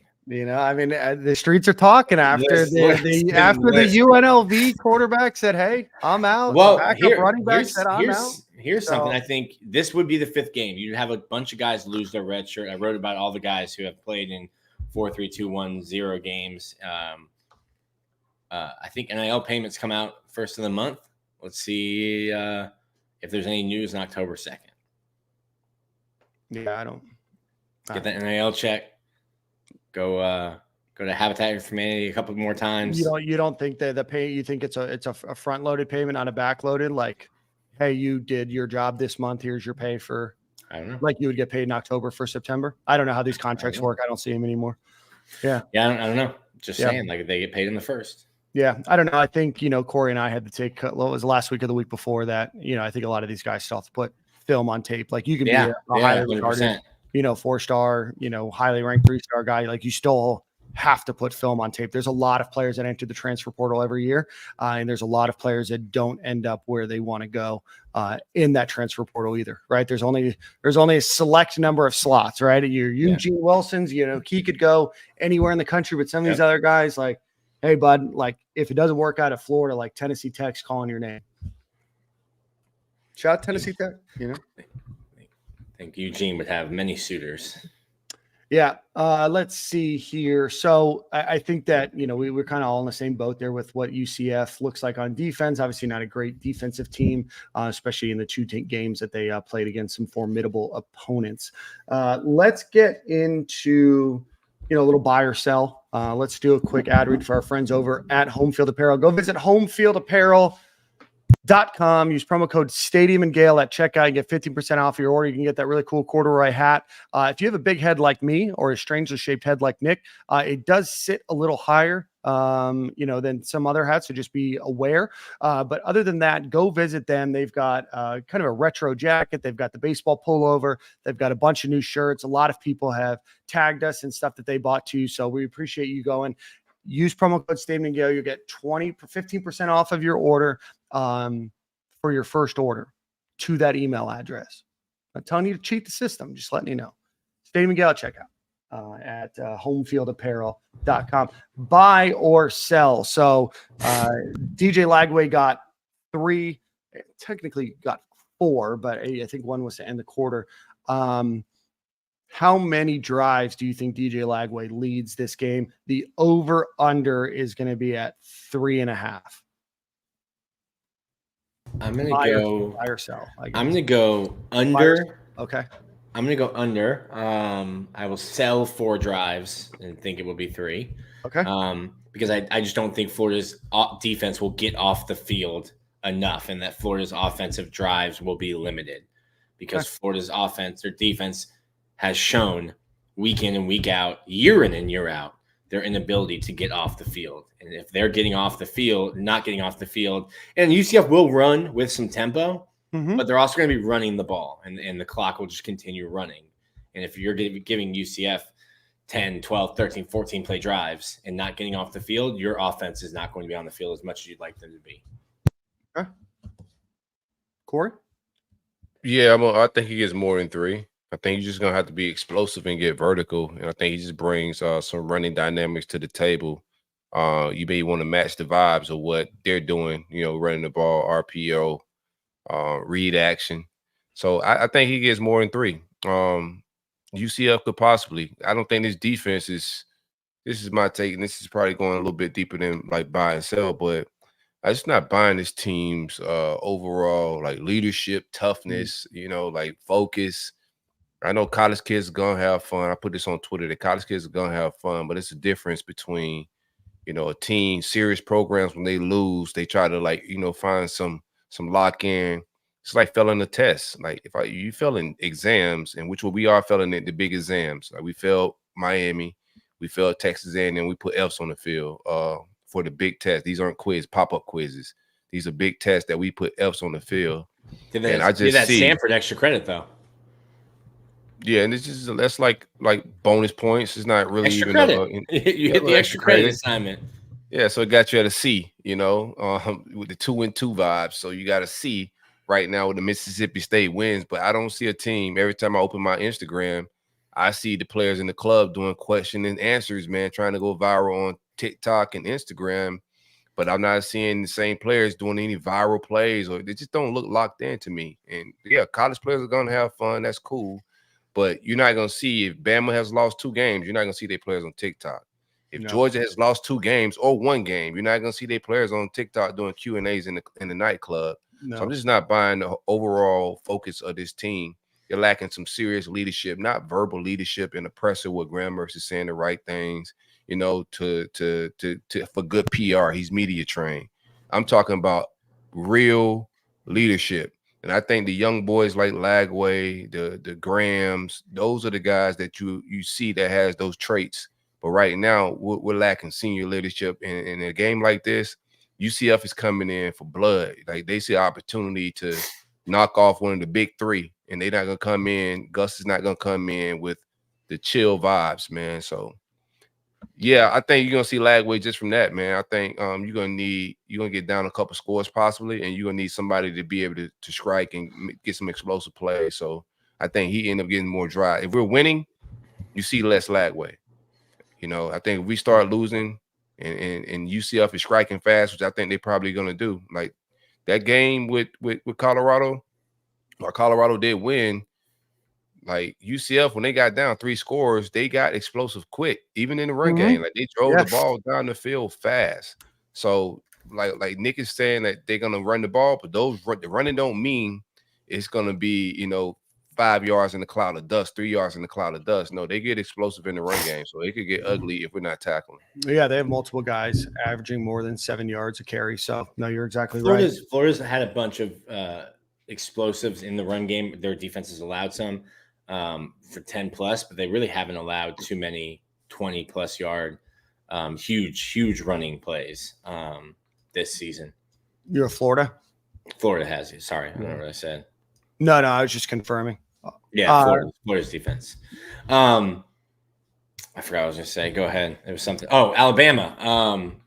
I mean, the streets are talking after the UNLV quarterback said, "Hey, I'm out." Well, running back said, "I'm out." Here's something. I think this would be the fifth game. You'd have a bunch of guys lose their red shirt. I wrote about all the guys who have played in 4-3-2-1-0 games. I think NIL payments come out first of the month. Let's see if there's any news on October 2nd. Yeah, I don't get that NIL check. Go to Habitat for Humanity a couple more times. You don't think that the pay? You think it's a front loaded payment on a back loaded? Like, hey, you did your job this month. Here's your pay for. I don't know. Like you would get paid in October for September. I don't know how these contracts work. I don't see them anymore. Yeah. Yeah, I don't know. Just saying, like they get paid in the first. Yeah, I don't know. I think Corey and I had to take. Well, it was last week or the week before that. I think a lot of these guys still have to put film on tape. Like you can be a highly regarded, 4-star, highly ranked 3-star guy. Like you still have to put film on tape. There's a lot of players that enter the transfer portal every year. And there's a lot of players that don't end up where they want to go in that transfer portal either. Right. There's only a select number of slots, right? Your Eugene Wilson's, he could go anywhere in the country, but some of these other guys like, hey bud, like if it doesn't work out at Florida, like Tennessee Tech's calling your name. Shout out Tennessee Tech, I think Eugene would have many suitors. Yeah. Let's see here. So I think that, we're kind of all in the same boat there with what UCF looks like on defense. Obviously not a great defensive team, especially in the two games that they played against some formidable opponents. Let's get into, a little buy or sell. Let's do a quick ad read for our friends over at Homefield Apparel. Go visit Homefield Apparel. GametimeSidekicks.com. Use promo code Stadium and Gale at checkout. You get 15% off your order. You can get that really cool corduroy hat. If you have a big head like me or a strangely shaped head like Nick, it does sit a little higher, than some other hats. So just be aware. But other than that, go visit them. They've got kind of a retro jacket. They've got the baseball pullover. They've got a bunch of new shirts. A lot of people have tagged us and stuff that they bought too. So we appreciate you going. Use promo code Stadium and Gale. You'll get 15% off of your order for your first order to that email address. I'm telling you to cheat the system, just letting you know. Stadium and Gale checkout at homefieldapparel.com. Buy or sell. So DJ Lagway got 3, technically got 4, but I think one was to end the quarter. How many drives do you think DJ Lagway leads this game? The over-under is going to be at 3.5. I'm going to go buy or sell. I'm going to go under. Okay. I'm going to go under. I will sell 4 drives and think it will be 3. Okay. Because I just don't think Florida's defense will get off the field enough, and that Florida's offensive drives will be limited because Florida's offense, their defense has shown week in and week out, year in and year out, their inability to get off the field. And if they're getting off the field, not getting off the field, and UCF will run with some tempo, but they're also going to be running the ball, and the clock will just continue running. And if you're giving UCF 10, 12, 13, 14 play drives and not getting off the field, your offense is not going to be on the field as much as you'd like them to be. Okay. Corey? Yeah, I think he gets more than 3. I think he's just going to have to be explosive and get vertical. And I think he just brings some running dynamics to the table. You may want to match the vibes of what they're doing, running the ball, RPO, read action. So I think he gets more than 3. UCF could possibly. I don't think this defense is – this is my take, and this is probably going a little bit deeper than like buy and sell, but I'm just not buying this team's overall like leadership, toughness, like focus. I know college kids are going to have fun. I put this on Twitter. The college kids are going to have fun, but it's a difference between, a team, serious programs, when they lose, they try to find some lock-in. It's like failing a test. Like you fail in exams, and which we are failing at the big exams. Like we failed Miami, we failed Texas A&M, and we put Fs on the field for the big test. These aren't pop-up quizzes. These are big tests that we put Fs on the field. Give that Stanford extra credit though. Yeah, and it's just that's like bonus points. It's not really extra even credit. You hit the extra credit assignment. Yeah, so it got you at a C, with the 2-2 vibes. So you got a C right now with the Mississippi State wins, but I don't see a team. Every time I open my Instagram, I see the players in the club doing question and answers, man, trying to go viral on TikTok and Instagram. But I'm not seeing the same players doing any viral plays, or they just don't look locked in to me. And yeah, college players are gonna have fun. That's cool. But you're not going to see, if Bama has lost 2 games, you're not going to see their players on TikTok. If Georgia has lost 2 games or 1 game, you're not going to see their players on TikTok doing Q&As in the nightclub. No. So I'm just not buying the overall focus of this team. You're lacking some serious leadership, not verbal leadership and the pressure where Graham Mercer saying the right things, for good PR. He's media trained. I'm talking about real leadership. And I think the young boys like Lagway, the Grahams, those are the guys that you see that has those traits. But right now, we're lacking senior leadership. And in a game like this, UCF is coming in for blood. Like they see an opportunity to knock off one of the big 3, and they're not going to come in. Gus is not going to come in with the chill vibes, man. So, yeah, I think you're going to see Lagway just from that, man. I think you're going to get down a couple scores possibly, and you're going to need somebody to be able to strike and get some explosive plays. So I think he ended up getting more dry. If we're winning, you see less Lagway. I think if we start losing and UCF is striking fast, which I think they're probably going to do, like that game with Colorado, or Colorado did win. Like UCF, when they got down 3 scores, they got explosive quick, even in the run game. Like they drove the ball down the field fast. So like Nick is saying that they're gonna run the ball, but the running don't mean it's gonna be 5 yards in the cloud of dust, 3 yards in the cloud of dust. No, they get explosive in the run game, so it could get ugly if we're not tackling. Yeah, they have multiple guys averaging more than 7 yards a carry. So, no, you're exactly right. Florida's had a bunch of explosives in the run game. Their defense has allowed some for 10 plus, but they really haven't allowed too many 20 plus yard, huge running plays this season. You're a Florida? Florida has it. Sorry, I don't know what I said. No, I was just confirming. Yeah, Florida's defense. I forgot what I was going to say. Go ahead. It was something. Oh, Alabama.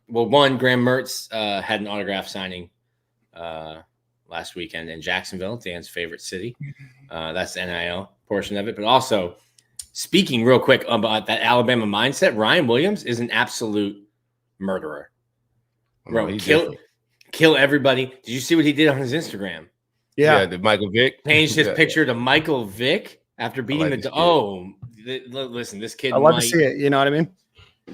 Well, Graham Mertz had an autograph signing last weekend in Jacksonville, Dan's favorite city. That's the NIL portion of it. But also, speaking real quick about that Alabama mindset, Ryan Williams is an absolute murderer. Bro, kill everybody. Did you see what he did on his Instagram? Yeah, the Michael Vick. Changed his picture to Michael Vick after beating listen, this kid. I love to see it. You know what I mean?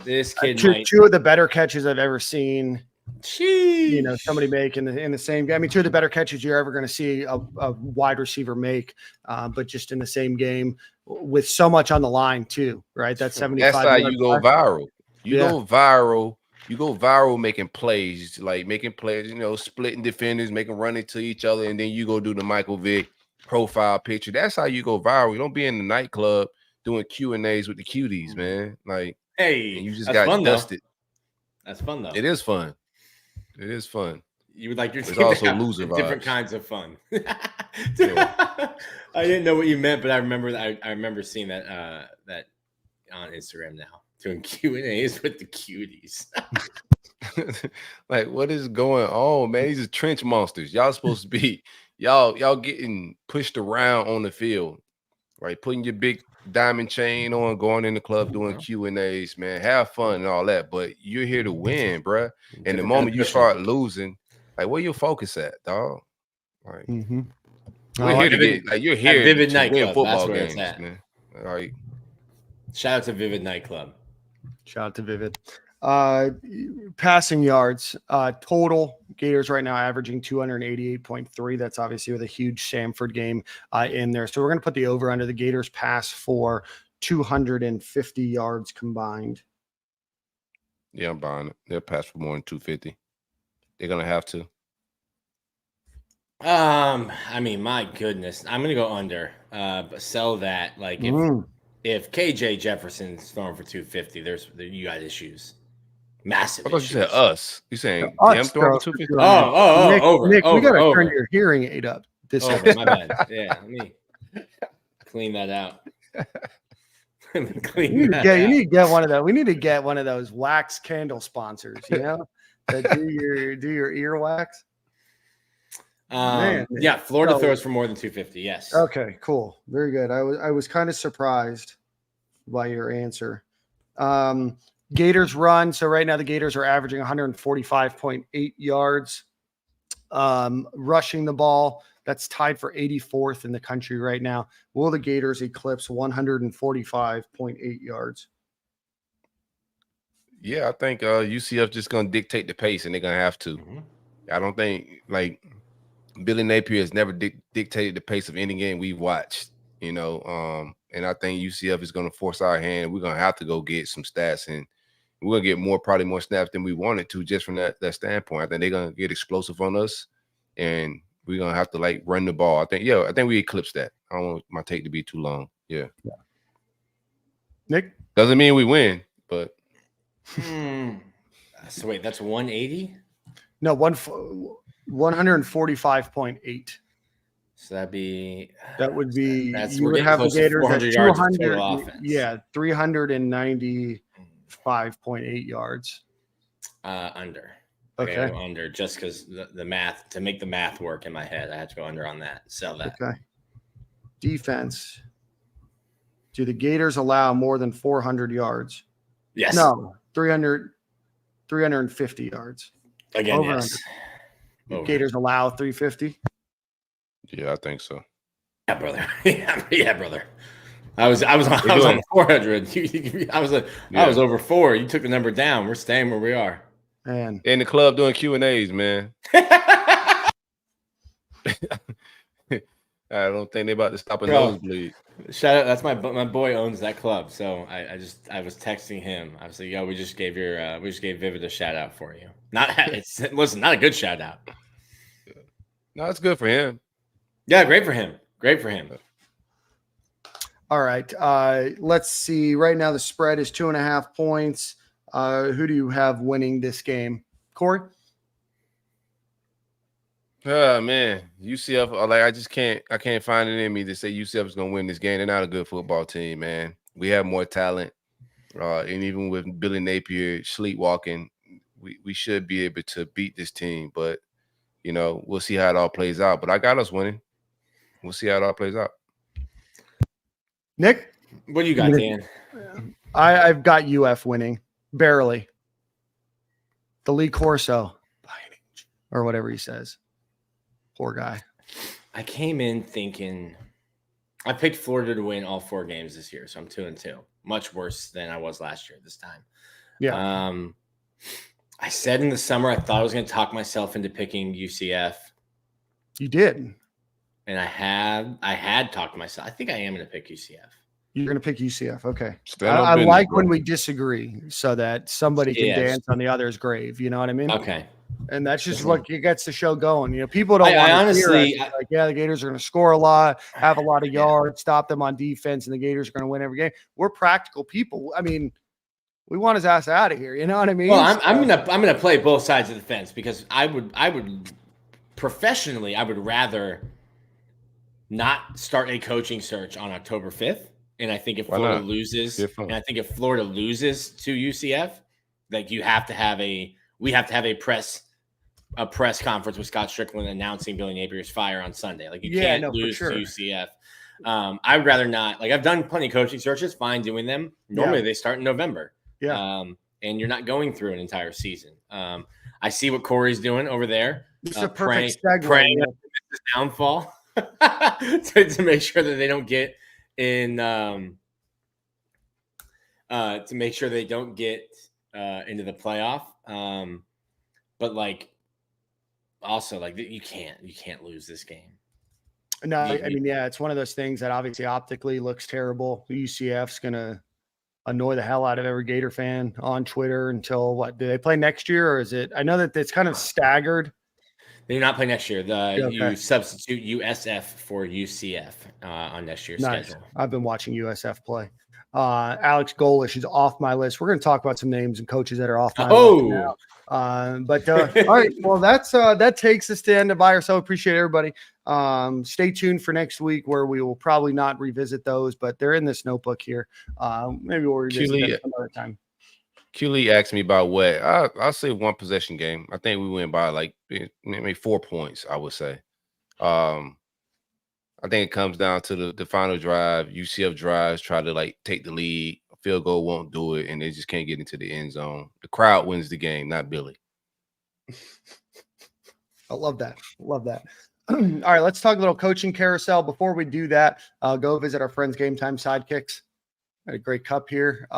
This kid. Two of the better catches I've ever seen. Sheesh. You know, somebody make in the same game. I mean, two of the better catches you're ever going to see a wide receiver make, but just in the same game with so much on the line too, right? That's 75. That's how you go viral. You go viral. You go viral making plays, you know, splitting defenders, making run into each other, and then you go do the Michael Vick profile picture. That's how you go viral. You don't be in the nightclub doing Q&As with the cuties, man. Like, hey, you just got dusted. That's fun though. It is fun. It is fun. You would like your team also loser vibes. Different kinds of fun. I didn't know what you meant, but I remember seeing that on Instagram now. Doing Q&As with the cuties. Like, what is going on, man? These are trench monsters. Y'all supposed to be y'all getting pushed around on the field, right? Putting your big diamond chain on, going in the club, doing Q&As, man. Have fun and all that, but you're here to win, bruh. And the moment you start losing, like, where your focus at, dog? Like, we're here to get, like, you're here Vivid to Nightclub. win football That's games, man. All right. Shout out to Vivid Nightclub. Shout out to Vivid. Passing yards, total Gators right now averaging 288.3. That's obviously with a huge Samford game in there. So we're going to put the over under the Gators pass for 250 yards combined. Yeah, I'm buying it. They'll pass for more than 250. They're going to have to. I mean, my goodness. I'm going to go under, but sell that. Like, if KJ Jefferson's throwing for 250, you got issues. Massive. I thought issues. you said us. You saying him throwing for 250? Nick, we got to turn your hearing aid up. My bad. Yeah, let me clean that out. You need to get one of those. We need to get one of those wax candle sponsors, you know, that do your ear wax. Yeah, Florida throws for more than 250. Yes. Okay, cool. Very good. I was kind of surprised by your answer. Gators run. So right now the Gators are averaging 145.8 yards. Rushing the ball, that's tied for 84th in the country right now. Will the Gators eclipse 145.8 yards? Yeah, I think UCF just going to dictate the pace, and they're going to have to. I don't think, like, Billy Napier has never dictated the pace of any game we've watched, you know. And I think UCF is going to force our hand. We're going to have to go get some stats, and we're going to get probably more snaps than we wanted to just from that standpoint. I think they're going to get explosive on us, and we're going to have to, like, run the ball. I think we eclipse that. I don't want my take to be too long. Yeah. Nick? Doesn't mean we win, but. So wait, that's 180? No, 145.8. So that would be you would have the Gators at 200. Yeah, 395.8 yards. Under. Okay. Go under just because the math, to make the math work in my head, I have to go under on that. Sell that. Okay. Defense. Do the Gators allow more than 400 yards? Yes. No, 350 yards. Again, yes. Gators allow 350. Yeah, I think so. Yeah, brother. yeah, brother. I was on 400. I was over 4. You took the number down. We're staying where we are. Man, in the club doing Q&As, man. I don't think they're about to stop a Bro. nosebleed. Shout out! That's my boy owns that club, so I was texting him. I was like, "Yo, we just gave Vivid a shout out for you." Not not a good shout out. No, it's good for him. Yeah, great for him. Great for him. All right. Let's see. Right now, the spread is 2.5 points. Who do you have winning this game? Corey? Oh man, UCF. I can't find it in me to say UCF is gonna win this game. They're not a good football team, man. We have more talent, and even with Billy Napier sleepwalking, we should be able to beat this team. But we'll see how it all plays out. But I got us winning. We'll see how it all plays out. Nick? What do you got, Dan? I've got UF winning barely. The Lee Corso, or whatever he says. Poor guy. I came in thinking I picked Florida to win all 4 games this year, so I'm 2-2. Much worse than I was last year this time. Yeah. I said in the summer I thought I was going to talk myself into picking UCF. You did. And I had talked myself. I think I am going to pick UCF. You're going to pick UCF. Okay. Stand up I business, like bro. when we disagree so that somebody can dance on the other's grave. You know what I mean? Okay. And that's just what gets the show going. People don't I want to hear honestly- it. Like, yeah, the Gators are going to score a lot, have a lot of yards, stop them on defense, and the Gators are going to win every game. We're practical people. I mean, we want his ass out of here. You know what I mean? Well, I'm gonna play both sides of the fence because I would professionally I would rather not start a coaching search on October 5th. And I think if Florida loses, to UCF, like we have to have a press conference with Scott Strickland announcing Billy Napier's fire on Sunday. Like you can't lose to UCF. I would rather not. Like I've done plenty of coaching searches, fine doing them. Normally they start in November. Yeah. And you're not going through an entire season. I see what Corey's doing over there. It's a perfect segue. Praying his downfall to make sure that they don't get in to make sure they don't get into the playoff. But like also like you can't lose this game. No, I mean, yeah, it's one of those things that obviously optically looks terrible. UCF's going to annoy the hell out of every Gator fan on Twitter until what? Do they play next year, or is it? I know that it's kind of staggered. They do not play next year. You substitute USF for UCF on next year's schedule. I've been watching USF play. Alex Golish is off my list. We're going to talk about some names and coaches that are off my list now. All right. Well, that takes us to the end of Buy or Sell. Appreciate everybody. Stay tuned for next week where we will probably not revisit those, but they're in this notebook here. Maybe we'll revisit them some other time. QLE asked me about what I'll say 1 possession game. I think we win by like maybe 4 points. I would say. I think it comes down to the final drive. UCF drives, try to like take the lead. A field goal won't do it, and they just can't get into the end zone. The crowd wins the game, not Billy. I love that. Love that. All right, let's talk a little coaching carousel. Before we do that, go visit our friends Game Time Sidekicks. Got a great cup here.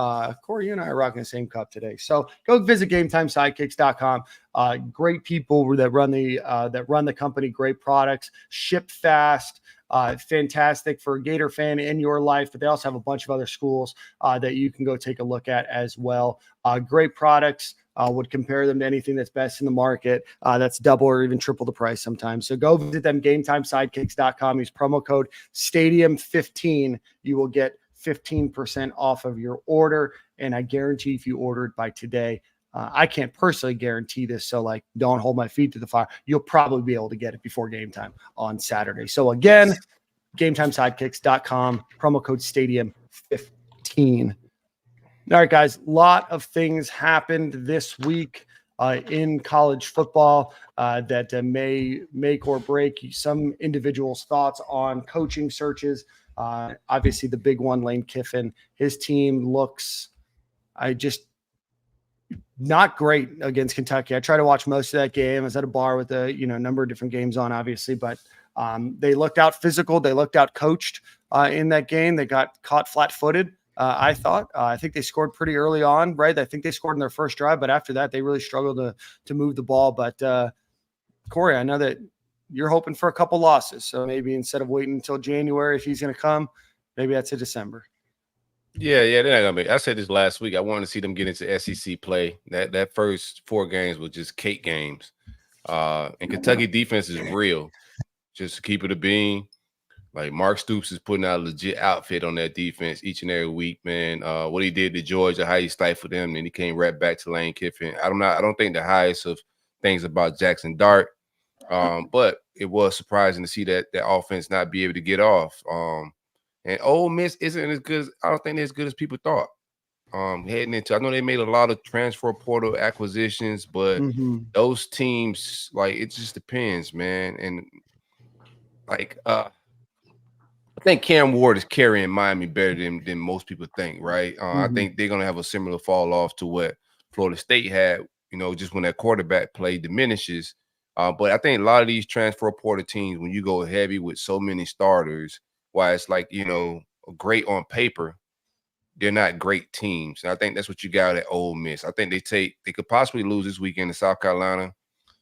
Corey, you and I are rocking the same cup today. So go visit GametimeSidekicks.com. Great people that run the company. Great products. Ship fast. Fantastic for a Gator fan in your life. But they also have a bunch of other schools that you can go take a look at as well. Great products. Would compare them to anything that's best in the market. That's double or even triple the price sometimes. So go visit them. GametimeSidekicks.com. Use promo code Stadium15. You will get 15% off of your order. And I guarantee if you ordered by today, I can't personally guarantee this. So like, don't hold my feet to the fire. You'll probably be able to get it before game time on Saturday. So again, GametimeSidekicks.com, promo code Stadium15. All right, guys, a lot of things happened this week in college football that may make or break some individuals' thoughts on coaching searches. Obviously, the big one, Lane Kiffin, his team looks not great against Kentucky. I tried to watch most of that game. I was at a bar with a number of different games on, obviously, but they looked out physical. They looked out coached in that game. They got caught flat-footed. I thought. I think they scored pretty early on, right? I think they scored in their first drive, but after that, they really struggled to move the ball. But Corey, I know that you're hoping for a couple losses. So maybe instead of waiting until January, if he's going to come, maybe that's a December. Yeah, they're not gonna be. I said this last week. I wanted to see them get into SEC play. That first 4 games was just cake games. And Kentucky defense is real. Just to keep it a bean. Like Mark Stoops is putting out a legit outfit on that defense each and every week, man. What he did to Georgia, how he stifled them, and he came right back to Lane Kiffin. I don't think the highest of things about Jackson Dart, but it was surprising to see that offense not be able to get off. And Ole Miss isn't as good. I don't think they're as good as people thought. Heading into, I know they made a lot of transfer portal acquisitions, but those teams, like, it just depends, man. And like, I think Cam Ward is carrying Miami better than most people think, right? I think they're gonna have a similar fall off to what Florida State had, just when that quarterback play diminishes. But I think a lot of these transfer portal teams, when you go heavy with so many starters, why it's like, great on paper, they're not great teams. And I think that's what you got at Ole Miss. I think they could possibly lose this weekend to South Carolina.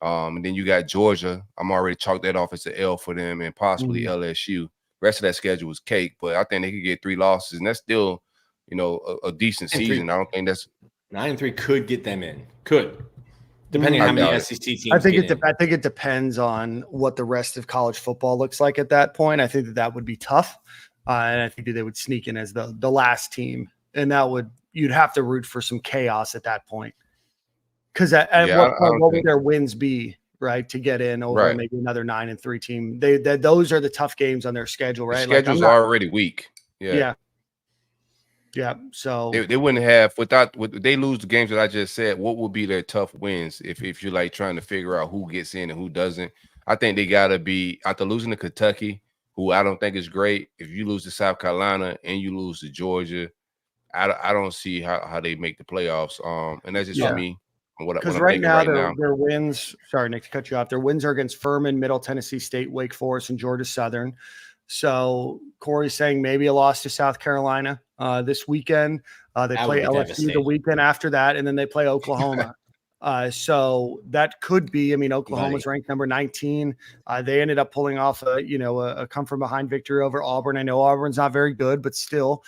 And then you got Georgia. I'm already chalked that off as an L for them, and possibly LSU. Rest of that schedule was cake, but I think they could get 3 losses, and that's still, a decent season. I don't think that's 9-3 could get them in. Could. Depending on how many SEC teams. I think it depends on what the rest of college football looks like at that point. I think that would be tough, and I think that they would sneak in as the last team, and you'd have to root for some chaos at that point. Because what would their wins be, right, to get in over maybe another 9-3 team? Those are the tough games on their schedule, right? The schedule's already weak. Yeah. So they wouldn't have they lose the games that I just said. What would be their tough wins if you're like trying to figure out who gets in and who doesn't? I think they gotta be after losing to Kentucky, who I don't think is great. If you lose to South Carolina and you lose to Georgia, I don't see how they make the playoffs. And that's just me. Because right now their wins. Sorry, Nick, to cut you off. Their wins are against Furman, Middle Tennessee State, Wake Forest, and Georgia Southern. So Corey's saying maybe a loss to South Carolina this weekend. They play LSU the weekend after that, and then they play Oklahoma. So that could be. I mean, Oklahoma's ranked number 19. They ended up pulling off a come from behind victory over Auburn. I know Auburn's not very good, but still,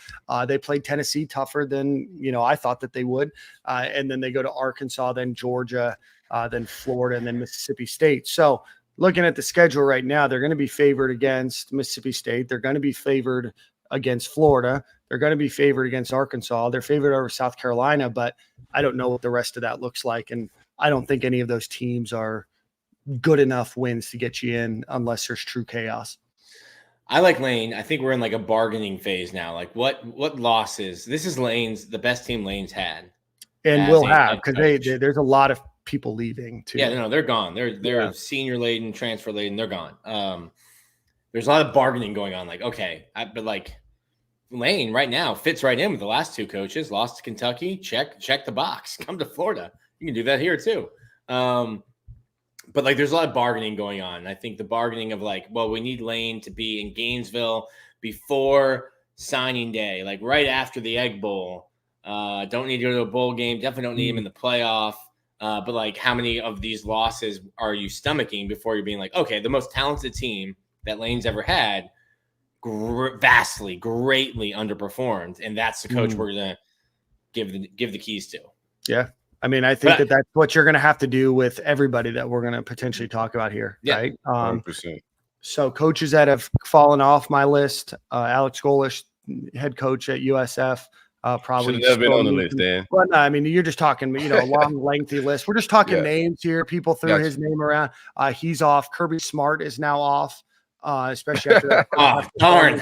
they played Tennessee tougher than I thought that they would. And then they go to Arkansas, then Georgia, then Florida, and then Mississippi State. So looking at the schedule right now, they're going to be favored against Mississippi State. They're going to be favored against Florida. They're going to be favored against Arkansas. They're favored over South Carolina, but I don't know what the rest of that looks like. And I don't think any of those teams are good enough wins to get you in unless there's true chaos. I like Lane. I think we're in like a bargaining phase now. Like what losses? This is the best team Lane's had. And will have, because there's a lot of people leaving too. Yeah, no, they're gone. They're senior laden, transfer laden. They're gone. There's a lot of bargaining going on. Like, okay, but like Lane right now fits right in with the last 2 coaches. Lost to Kentucky, check the box. Come to Florida. You can do that here too. But like, there's a lot of bargaining going on. I think the bargaining of like, well, we need Lane to be in Gainesville before signing day, like right after the Egg Bowl. Don't need to go to a bowl game. Definitely don't need him in the playoff. But like, how many of these losses are you stomaching before you're being like, okay, the most talented team that Lane's ever had greatly underperformed, and that's the coach we're gonna give the keys to. Yeah, I mean, I think that's what you're gonna have to do with everybody that we're gonna potentially talk about here, right? 100%. So coaches that have fallen off my list: Alex Golish, head coach at USF. Probably should have been on the list, Dan. Well, no, I mean, you're just talking, a long, lengthy list. We're just talking names here. People threw his name around. He's off. Kirby Smart is now off, especially after that. Darn.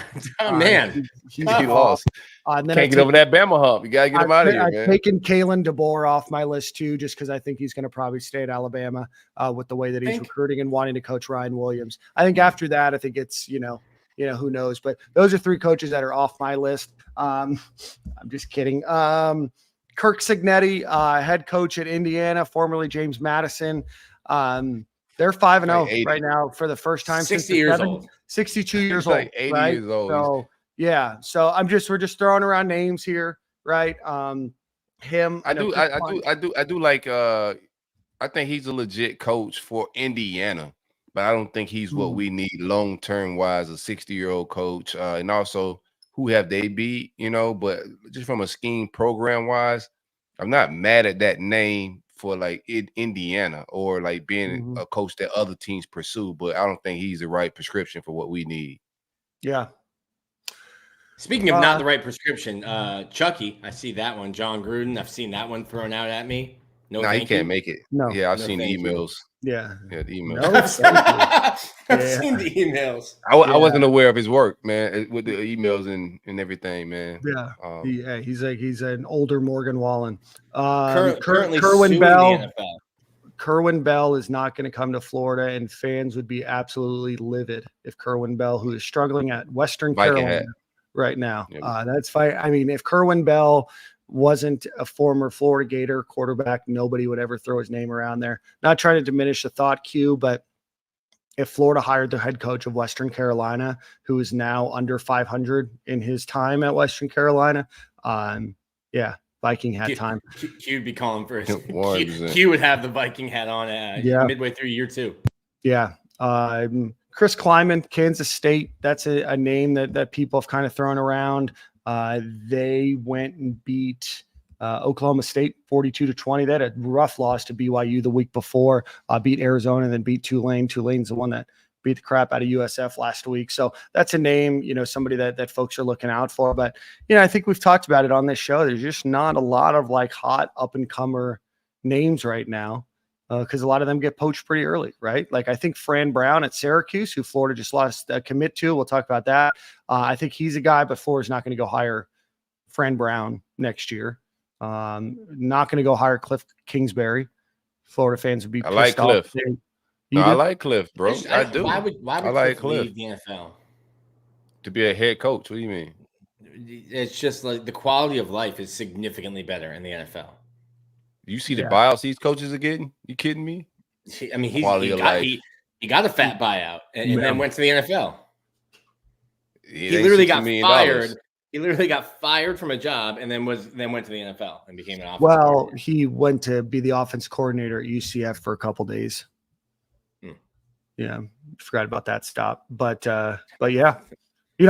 Man. He's lost. And then Can't get over that Bama hump. You got to get him out of here, man. I've taken Kalen DeBoer off my list, too, just because I think he's going to probably stay at Alabama with the way that he's recruiting and wanting to coach Ryan Williams. I think after that, I think it's, who knows? But those are 3 coaches that are off my list. I'm just kidding. Kirk Cignetti, head coach at Indiana, formerly James Madison. They're 5-0 right now for the first time. 60 years old. 62 years like old. 80 right? years old. So yeah. So we're just throwing around names here, right? I do like I think he's a legit coach for Indiana. but I don't think he's what we need long-term wise, a 60-year-old coach. And also, who have they beat, but just from a scheme program wise, I'm not mad at that name for like Indiana or like being a coach that other teams pursue, but I don't think he's the right prescription for what we need. Yeah. Speaking of not the right prescription, Chucky, I see that one. John Gruden, I've seen that one thrown out at me. No, he can't make it. No. Yeah, I've seen the emails. Yeah. Yeah, the emails. No, I've seen the emails. I wasn't aware of his work, man, with the emails and everything, man. Yeah. He's an older Morgan Wallen. Currently Kerwin Bell. The NFL. Kerwin Bell is not going to come to Florida, and fans would be absolutely livid if Kerwin Bell, who is struggling at Western Carolina right now, that's fine. I mean, if Kerwin Bell wasn't a former Florida Gator quarterback, nobody would ever throw his name around there. Not trying to diminish the thought, Q, but if Florida hired the head coach of Western Carolina, who is now under 500 in his time at Western Carolina, Viking hat time. Q would be calling for his. Q would have the Viking hat on midway through year 2. Yeah. Chris Kleiman, Kansas State. That's a name that people have kind of thrown around. They went and beat Oklahoma State 42-20. They had a rough loss to BYU the week before, beat Arizona and then beat Tulane. Tulane's the one that beat the crap out of USF last week. So that's a name, somebody that folks are looking out for. But, I think we've talked about it on this show. There's just not a lot of like hot up and comer names right now. Because a lot of them get poached pretty early, right? Like I think Fran Brown at Syracuse, who Florida just lost a commit to. We'll talk about that. I think he's a guy, but Florida's not going to go hire Fran Brown next year. Not going to go hire Cliff Kingsbury. Florida fans would be pissed I like off. Cliff. I like Cliff, bro. I do. Why would like Cliff leave the NFL? To be a head coach. What do you mean? It's just like the quality of life is significantly better in the NFL. You see the buyouts these coaches are getting? You kidding me? I mean, he got a fat buyout and then went to the NFL. He literally got fired. He literally got fired from a job and then went to the NFL and became an offensive coordinator. He went to be the offense coordinator at UCF for a couple days. Yeah, forgot about that stop. But yeah.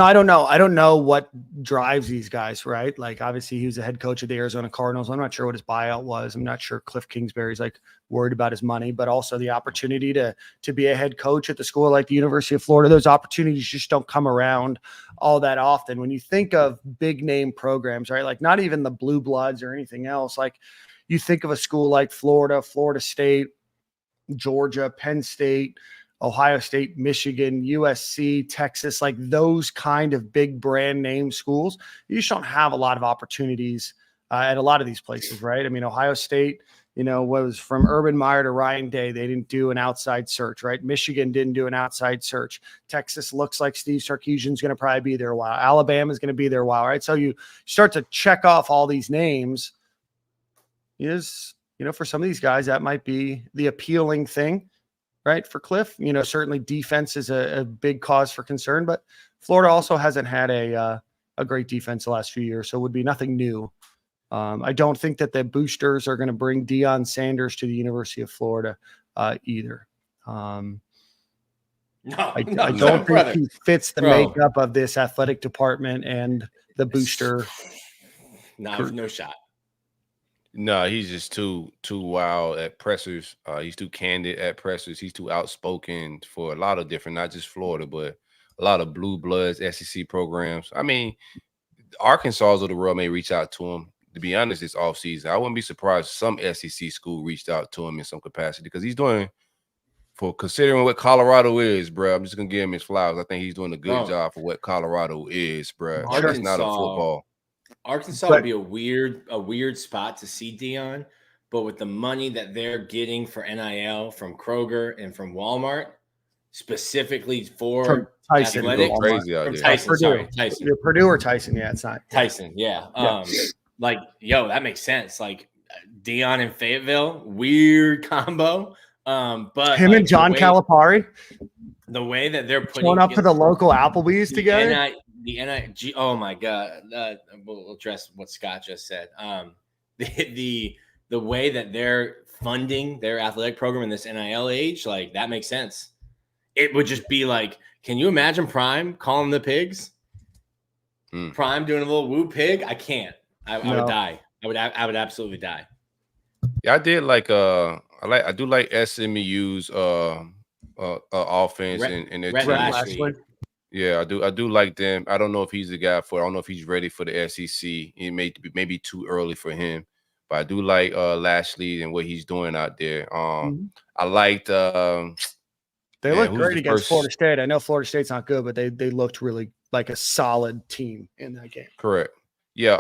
I don't know. I don't know what drives these guys, right? Like, obviously, he was the head coach of the Arizona Cardinals. I'm not sure what his buyout was. I'm not sure Cliff Kingsbury's like worried about his money, but also the opportunity to be a head coach at the school like the University of Florida. Those opportunities just don't come around all that often. When you think of big name programs, right? Like not even the Blue Bloods or anything else. Like you think of a school like Florida, Florida State, Georgia, Penn State, Ohio State, Michigan, USC, Texas, like those kind of big brand name schools, you just don't have a lot of opportunities at a lot of these places, right? I mean, Ohio State, was from Urban Meyer to Ryan Day. They didn't do an outside search, right? Michigan didn't do an outside search. Texas looks like Steve Sarkisian's going to probably be there a while. Alabama's going to be there a while, right? So you start to check off all these names. For some of these guys, that might be the appealing thing. Right. For Cliff, certainly defense is a big cause for concern, but Florida also hasn't had a great defense the last few years. So it would be nothing new. I don't think that the boosters are going to bring Deion Sanders to the University of Florida either. I don't think he fits the makeup of this athletic department and the booster. No shot. No, he's just too wild at pressers. He's too candid at pressers. He's too outspoken for a lot of different, not just Florida, but a lot of blue bloods, SEC programs. I mean, Arkansas of the world may reach out to him. To be honest, this offseason, I wouldn't be surprised if some SEC school reached out to him in some capacity because he's doing, for considering what Colorado is, bro. I'm just gonna give him his flowers. I think he's doing a good job for what Colorado is, bro. It's not a football. Arkansas would be a weird spot to see Deion, but with the money that they're getting for NIL from Kroger and from Walmart, specifically for Tyson, athletic, crazy out from there. Tyson, sorry, Tyson. Purdue or Tyson? Yeah, it's not Tyson. Yeah. That makes sense. Like Deion and Fayetteville, weird combo. But him and John Calipari, the way that they're putting going up to the local Applebee's together. Oh my God. We'll address what Scott just said. The way that they're funding their athletic program in this NIL age, like that makes sense. it would just be like, can you imagine Prime calling the pigs? Prime doing a little woo pig? I can't. I would die. I would absolutely die. Yeah, I did like I do like SMU's offense and their Rhett team. Lashley. Yeah, I do like them. I don't know if he's the guy for it. I don't know if he's ready for the SEC. It may be maybe too early for him. But I do like Lashley and what he's doing out there. I liked they looked great against Florida State. I know Florida State's not good, but they looked really like a solid team in that game. Correct. Yeah,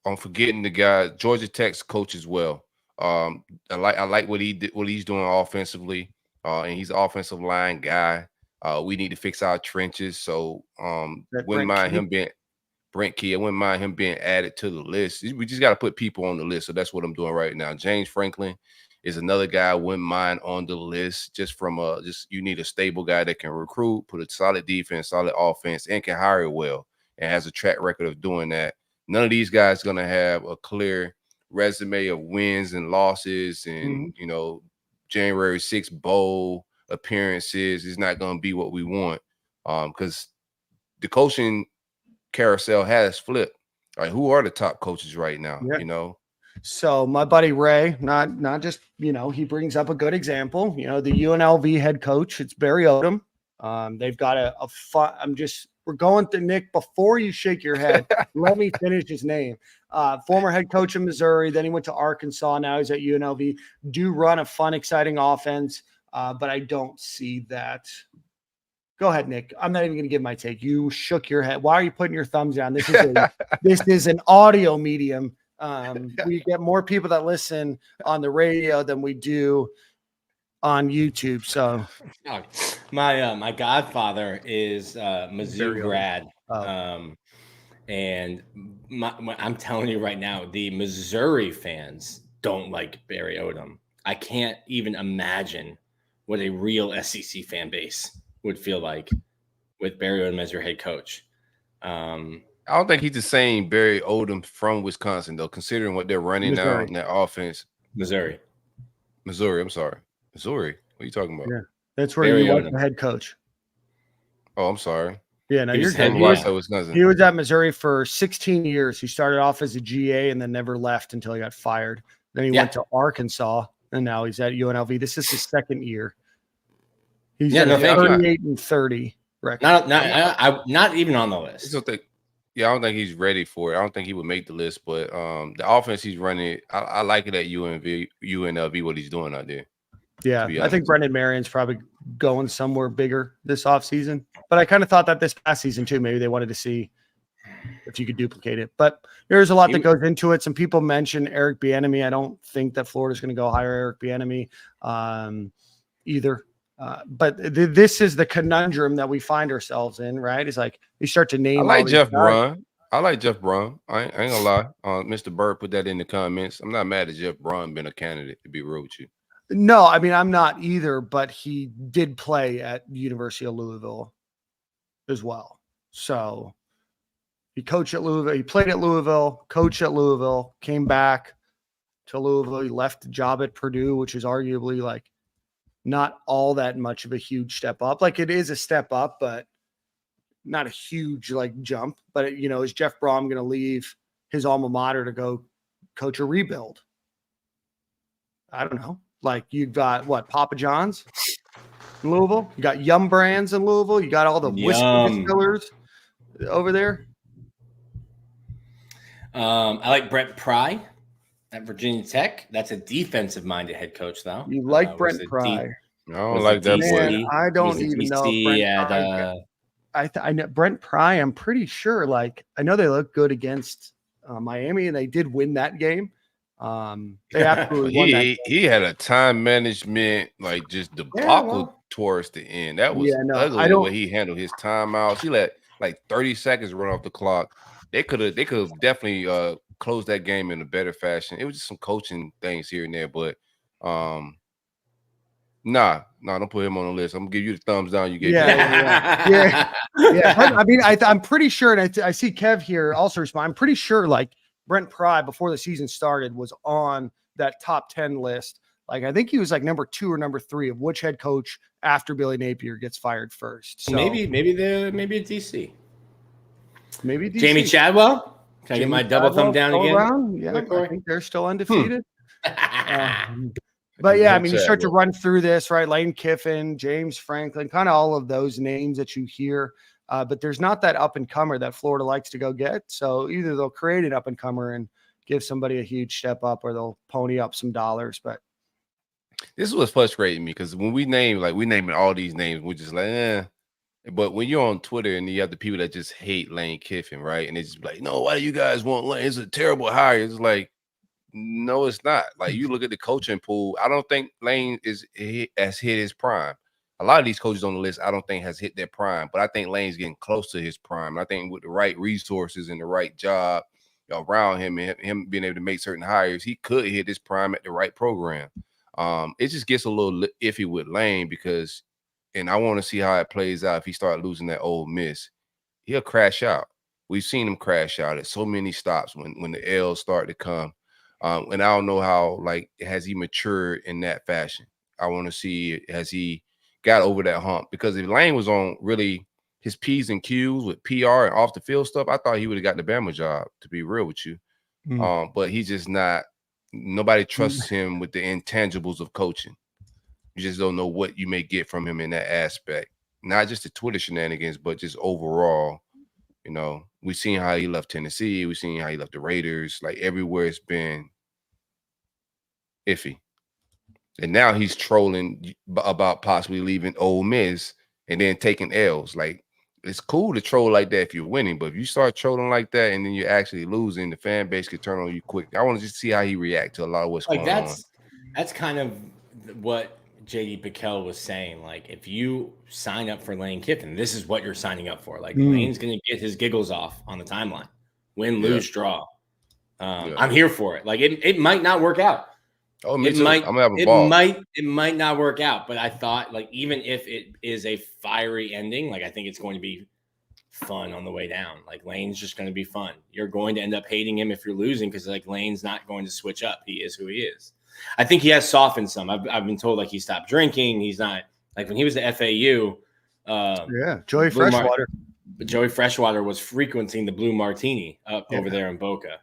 I'm forgetting the guy, Georgia Tech's coach as well. I like what he's doing offensively. And he's an offensive line guy. We need to fix our trenches. So wouldn't mind him being Brent Key. I wouldn't mind him being added to the list. We just got to put people on the list. So that's what I'm doing right now. James Franklin is another guy I wouldn't mind on the list. Just from you need a stable guy that can recruit, put a solid defense, solid offense, and can hire well and has a track record of doing that. None of these guys going to have a clear resume of wins and losses and January 6th bowl appearances. Is not going to be what we want because the coaching carousel has flipped. Like, who are the top coaches right now? Yeah. So my buddy Ray, not just he brings up a good example. The UNLV head coach, it's Barry Odom. They've got a fun. We're going to Nick. Before you shake your head, let me finish his name. Former head coach in Missouri, then he went to Arkansas. Now he's at UNLV. Do run a fun, exciting offense, but I don't see that. Go ahead, Nick. I'm not even going to give my take. You shook your head. Why are you putting your thumbs down? This is an audio medium. We get more people that listen on the radio than we do on YouTube. So my godfather is Mizzou grad. And I'm telling you right now, the Missouri fans don't like Barry Odom. I can't even imagine what a real SEC fan base would feel like with Barry Odom as your head coach. I don't think he's the same Barry Odom from Wisconsin, though, considering what they're running now in their offense. Missouri. I'm sorry. Missouri. What are you talking about? Yeah, that's where he was the head coach. Oh, I'm sorry. Yeah, no, you're good. He was at Missouri for 16 years. He started off as a GA and then never left until he got fired. Then he went to Arkansas, and now he's at UNLV. This is his second year. He's 38 and 30 record. Not even on the list. I don't think he's ready for it. I don't think he would make the list, but the offense he's running, I like it at UNLV, what he's doing out there. Yeah, I think Brendan Marion's probably going somewhere bigger this offseason. But I kind of thought that this past season, too, maybe they wanted to see if you could duplicate it. But there's a lot that goes into it. Some people mention Eric Bieniemy. I don't think that Florida's going to go hire Eric Bieniemy either. But this is the conundrum that we find ourselves in, right? It's like you start to name. I like Jeff Braun. I ain't gonna lie. Mr. Bird put that in the comments. I'm not mad at Jeff Braun being a candidate, to be real with you. No, I mean, I'm not either, but he did play at the University of Louisville as well. So he coached at Louisville. He played at Louisville, coached at Louisville, came back to Louisville. He left the job at Purdue, which is arguably like not all that much of a huge step up. Like, it is a step up, but not a huge like jump. But is Jeff Braun going to leave his alma mater to go coach a rebuild? I don't know. Like, you've got Papa John's in Louisville. You got Yum Brands in Louisville. You got all the whiskey distillers over there. I like Brent Pry at Virginia Tech. That's a defensive-minded head coach, though. You like Brent Pry? I don't like that boy. I don't even know. I know Brent Pry. I'm pretty sure. Like, I know they look good against Miami, and they did win that game. They absolutely won that. He had a time management like just debacle towards the end. That was ugly the way he handled his timeouts. He let like 30 seconds run off the clock. They could have definitely closed that game in a better fashion. It was just some coaching things here and there, but don't put him on the list. I'm gonna give you the thumbs down. You gave yeah. I mean, I'm pretty sure, and I see Kev here also respond. I'm pretty sure like Brent Pry before the season started was on that top 10 list Like, I think he was like number 2 or number 3 of which head coach after Billy Napier gets fired first. So maybe a DC. Maybe DC. Jamie Chadwell. Can I get my double thumb down again? Around? Yeah, Quick, I think they're still undefeated. But yeah, I mean, you start to run through this, right? Lane Kiffin, James Franklin, kind of all of those names that you hear. But there's not that up and comer that Florida likes to go get. So either they'll create an up and comer and give somebody a huge step up, or they'll pony up some dollars. But this is what's frustrating me, because when we naming all these names, we're just like, eh. But when you're on Twitter and you have the people that just hate Lane Kiffin, right? And it's just like, no, why do you guys want Lane? It's a terrible hire. It's like, no, it's not. Like, you look at the coaching pool. I don't think Lane has hit his prime. A lot of these coaches on the list, I don't think has hit their prime, but I think Lane's getting close to his prime. I think with the right resources and the right job around him and him being able to make certain hires, he could hit his prime at the right program. It just gets a little iffy with Lane because, and I want to see how it plays out if he starts losing that Ole Miss. He'll crash out. We've seen him crash out at so many stops when the L's start to come. And I don't know how, like, has he matured in that fashion? I want to see, has he got over that hump? Because if Lane was on really his P's and Q's with PR and off the field stuff, I thought he would have got the Bama job, to be real with you. But he's just not. Nobody trusts him with the intangibles of coaching. You just don't know what you may get from him in that aspect. Not just the Twitter shenanigans, but just overall. You know, we've seen how he left Tennessee. We've seen how he left the Raiders. Like, everywhere it's been iffy. And now he's trolling about possibly leaving Ole Miss and then taking L's. Like, it's cool to troll like that if you're winning, but if you start trolling like that and then you're actually losing, the fan base could turn on you quick. I want to just see how he react to a lot of what's going on. That's kind of what JD Pickell was saying. Like, if you sign up for Lane Kiffin, this is what you're signing up for. Like, Lane's going to get his giggles off on the timeline. Win, lose, draw. I'm here for it. Like, it might not work out. Oh, me too. I'm gonna have a ball. It might not work out, but I thought, like, even if it is a fiery ending, like, I think it's going to be fun on the way down. Like, Lane's just going to be fun. You're going to end up hating him if you're losing because, like, Lane's not going to switch up. He is who he is. I think he has softened some. I've been told, like, he stopped drinking. He's not, like, when he was at FAU. Joey Freshwater. Joey Freshwater was frequenting the Blue Martini over there in Boca.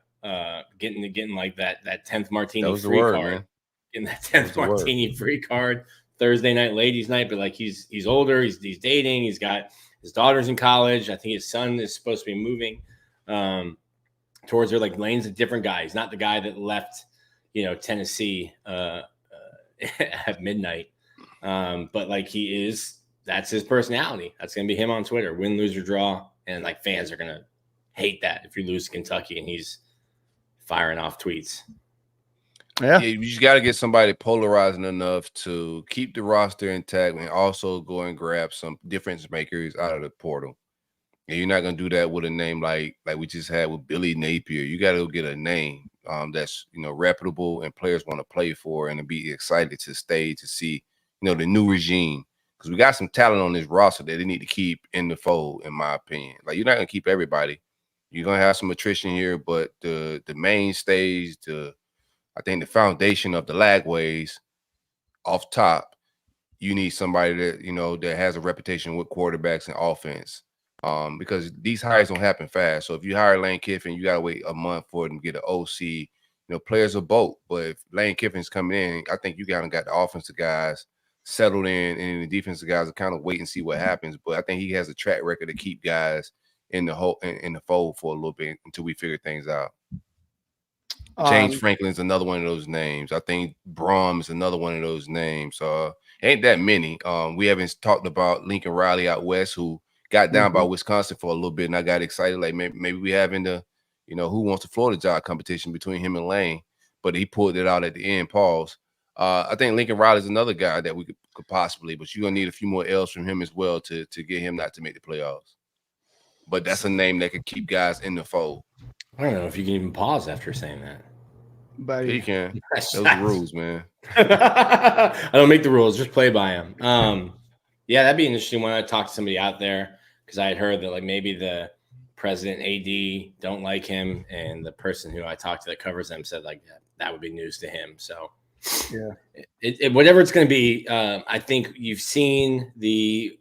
Getting like that 10th martini free card, man. Getting that 10th martini free card Thursday night, ladies' night. But, like, he's older, he's dating, he's got his daughter's in college. I think his son is supposed to be moving towards her. Like, Lane's a different guy. He's not the guy that left, Tennessee at midnight. But, like, that's his personality. That's gonna be him on Twitter. Win, lose, or draw. And, like, fans are gonna hate that if you lose to Kentucky and he's firing off tweets. Yeah, you just got to get somebody polarizing enough to keep the roster intact and also go and grab some difference makers out of the portal. And you're not going to do that with a name like we just had with Billy Napier. You got to go get a name that's, reputable and players want to play for and to be excited to stay to see, the new regime. Because we got some talent on this roster that they need to keep in the fold, in my opinion. Like, you're not going to keep everybody. You're going to have some attrition here, but the mainstays, I think the foundation of the lagways off top, you need somebody that, that has a reputation with quarterbacks and offense. Because these hires don't happen fast. So if you hire Lane Kiffin, you got to wait a month for them to get an OC. Players are both. But if Lane Kiffin's coming in, I think you got the offensive guys settled in, and the defensive guys will kind of wait and see what happens. But I think he has a track record to keep guys in the fold for a little bit until we figure things out. James Franklin's another one of those names. I think Brom's another one of those names. Ain't that many. We haven't talked about Lincoln Riley out west, who got down by Wisconsin for a little bit, and I got excited. Like, maybe we having the, who wants the Florida job competition between him and Lane, but he pulled it out at the end. Pause. I think Lincoln Riley's another guy that we could possibly, but you're gonna need a few more L's from him as well to get him not to make the playoffs. But that's a name that could keep guys in the fold. I don't know if you can even pause after saying that. But he can. Those are the rules, man. I don't make the rules, just play by them. Yeah, that'd be interesting when I talk to somebody out there, because I had heard that, like, maybe the president AD don't like him, and the person who I talked to that covers them said, like, that would be news to him. So Whatever it's going to be, I think you've seen the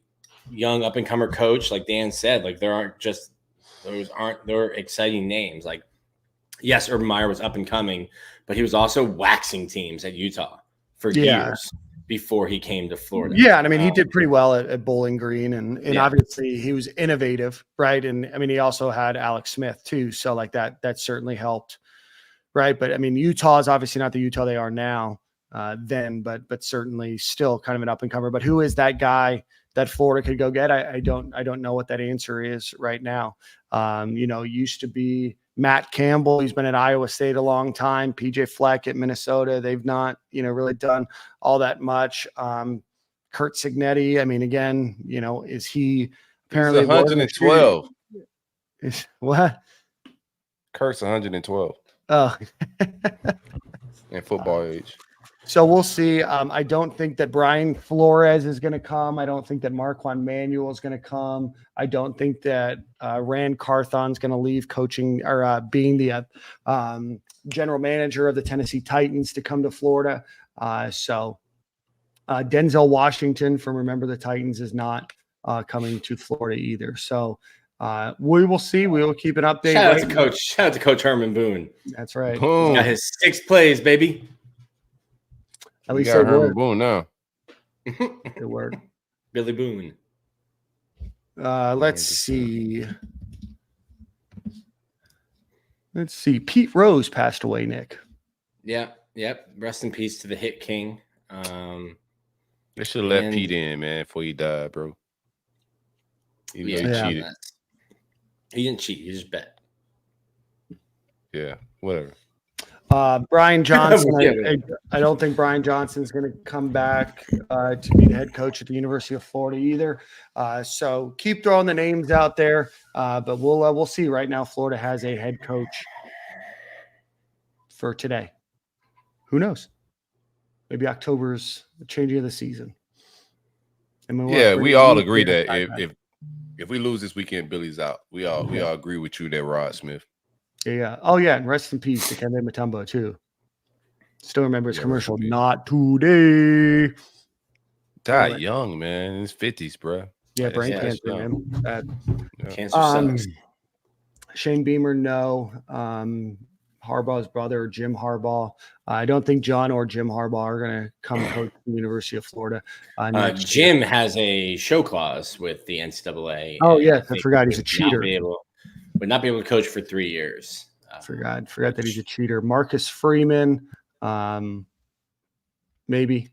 young up-and-comer coach, like Dan said, like there are exciting names. Like, yes, Urban Meyer was up and coming, but he was also waxing teams at Utah for years before he came to Florida. Yeah, and I mean, he did pretty well at Bowling Green, and obviously he was innovative, right? And I mean, he also had Alex Smith too, so like that certainly helped, right? But I mean, Utah is obviously not the Utah they are now, then, but certainly still kind of an up and comer. But who is that guy that Florida could go get? I don't know what that answer is right now. Used to be Matt Campbell. He's been at Iowa State a long time. PJ Fleck at Minnesota. They've not, really done all that much. Kurt Signetti. I mean, again, is he apparently 112? What? Kurt's 112. Oh, in football age. So we'll see. I don't think that Brian Flores is going to come. I don't think that Marquand Manuel is going to come. I don't think that Rand Carthon's going to leave coaching or being the general manager of the Tennessee Titans to come to Florida. So Denzel Washington from Remember the Titans is not coming to Florida either. So we will see. We will keep an update. Shout out to Coach Herman Boone. That's right. Boom. Got his 6 plays, baby. At least got Herman Boone now. Good word. Billy Boone. Let's see. Pete Rose passed away, Nick. Yep. Rest in peace to the Hit King. They should have let Pete in, man, before he died, bro. He cheated. He didn't cheat. He just bet. Yeah, whatever. Brian Johnson. I don't think Brian Johnson is going to come back to be the head coach at the University of Florida either. So keep throwing the names out there, but we'll see. Right now, Florida has a head coach for today. Who knows? Maybe October's the changing of the season. We all agree that if we lose this weekend, Billy's out. We all agree with you there, Rod Smith. Yeah. Oh, yeah. And rest in peace to Kevin Mutombo, too. Still remember his commercial, not today. Died young, man. In his 50s, bro. Yeah, brain cancer, man. Cancer sucks. Shane Beamer, no. Harbaugh's brother, Jim Harbaugh. I don't think John or Jim Harbaugh are going to come coach the University of Florida. Jim has a show clause with the NCAA. Oh, yes. I forgot he's a cheater. Would not be able to coach for 3 years. Forgot that he's a cheater. Marcus Freeman, maybe.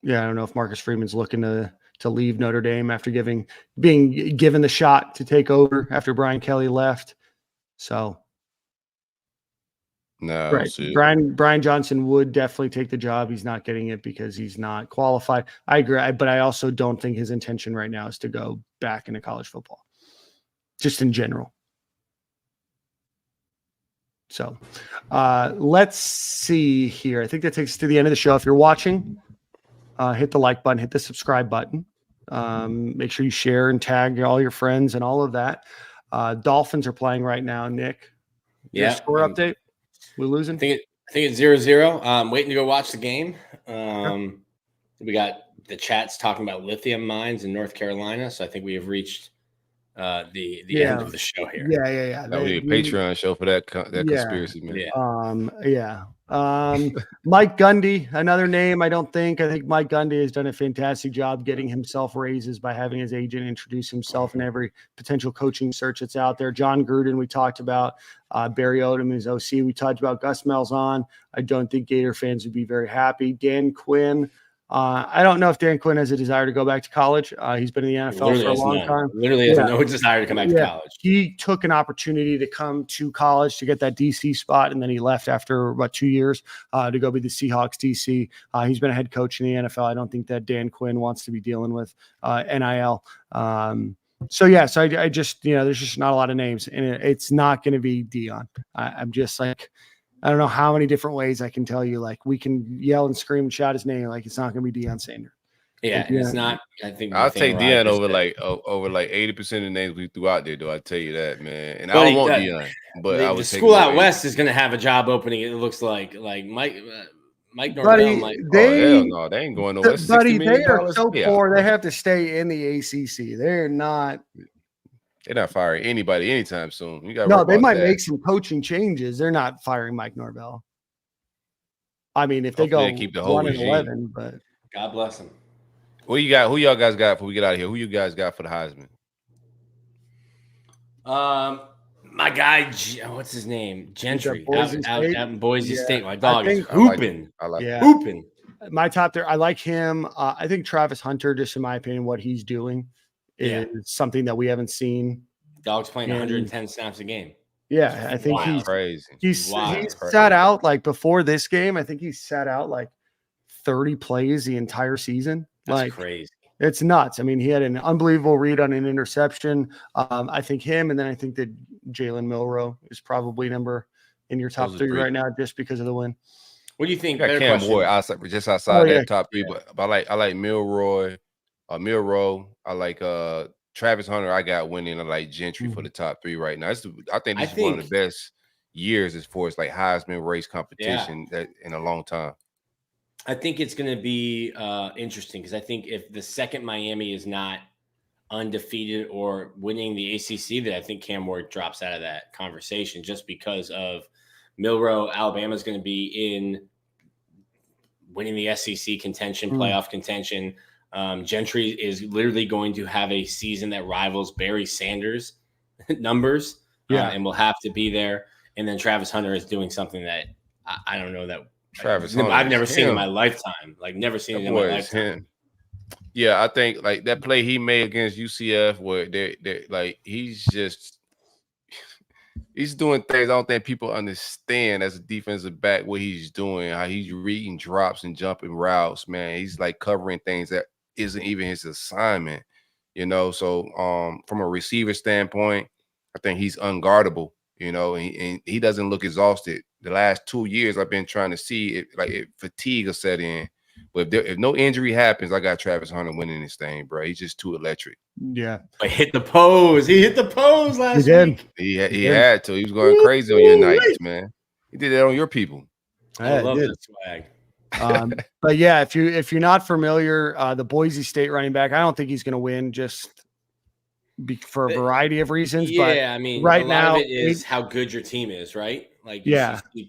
Yeah, I don't know if Marcus Freeman's looking to leave Notre Dame after being given the shot to take over after Brian Kelly left. So, no, right. Brian Johnson would definitely take the job. He's not getting it because he's not qualified. I agree, but I also don't think his intention right now is to go back into college football, just in general. So let's see here. I think that takes us to the end of the show. If you're watching, hit the like button, hit the subscribe button. Make sure you share and tag all your friends and all of that. Dolphins are playing right now, Nick. Yeah. Score update. We're losing. I think it's 0-0. Waiting to go watch the game. We got the chats talking about lithium mines in North Carolina. So I think we have reached the end of the show here. Yeah. That would be a Patreon show for that conspiracy, man. Yeah. Mike Gundy, another name. I think Mike Gundy has done a fantastic job getting himself raises by having his agent introduce himself in every potential coaching search that's out there. John Gruden, we talked about. Barry Odom is OC. We talked about Gus Malzahn. I don't think Gator fans would be very happy. Dan Quinn. I don't know if Dan Quinn has a desire to go back to college. He's been in the NFL for a long time. Literally has no desire to come back to college. He took an opportunity to come to college to get that DC spot, and then he left after about 2 years to go be the Seahawks DC. He's been a head coach in the NFL. I don't think that Dan Quinn wants to be dealing with NIL. So I just, there's just not a lot of names, and it's not going to be Dion. I'm just like, I don't know how many different ways I can tell you. Like, we can yell and scream and shout his name. Like, it's not going to be Deion Sanders. Yeah, it's not. I think I'll take Deion over like 80% of the names we threw out there. Do I tell you that, man? And I don't want Deion, but I would the school out west is going to have a job opening. It looks like Mike Buddy, Norvell might. Hell no, they ain't going nowhere. Buddy, they are $60 so payout, poor. bro. They have to stay in the ACC. They're not. They're not firing anybody anytime soon. You got No, they might make some coaching changes. They're not firing Mike Norvell. I mean, if they Hopefully go they keep the whole 1-11, but God bless him. Who y'all guys got before we get out of here? Who you guys got for the Heisman? My guy, what's his name? Gentry out in Boise State. My dog is hooping. I like hooping. My top there, I like him. I think Travis Hunter, just in my opinion, what he's doing is something that we haven't seen. Dog's playing 110 snaps a game. Yeah, I think he's crazy. He's sat out like before this game. I think he's sat out like 30 plays the entire season. That's crazy. It's nuts. I mean, he had an unbelievable read on an interception. I think him, and then I think that Jalen Milroe is probably number in your top three right now just because of the win. What do you think? I got Cam Ward just outside that top three, but I like Milroe. I like Travis Hunter. I got winning. I like Gentry for the top three right now. I think this is one of the best years as far as like Heisman race competition that in a long time. I think it's going to be interesting because I think if the second Miami is not undefeated or winning the ACC, that I think Cam Ward drops out of that conversation just because of Milroe. Alabama is going to be in winning the SEC contention, playoff contention. Gentry is literally going to have a season that rivals Barry Sanders numbers and will have to be there. And then Travis Hunter is doing something that I don't know that I've never seen in my lifetime. Like never seen it in my lifetime. Yeah, I think like that play he made against UCF where they like he's doing things I don't think people understand as a defensive back what he's doing, how he's reading drops and jumping routes, man. He's like covering things that isn't even his assignment, you know. So from a receiver standpoint, I think he's unguardable, you know, and he doesn't look exhausted. The last 2 years I've been trying to see if fatigue will set in. But if no injury happens, I got Travis Hunter winning this thing, bro. He's just too electric. Yeah. But hit the pose. He hit the pose last week. He had to. He was going crazy on your nights, man. He did that on your people. I love the swag. But yeah, if you're not familiar, the Boise State running back, I don't think he's going to win just for a variety of reasons. Yeah, but I mean, right a now lot of it is how good your team is, right? Like,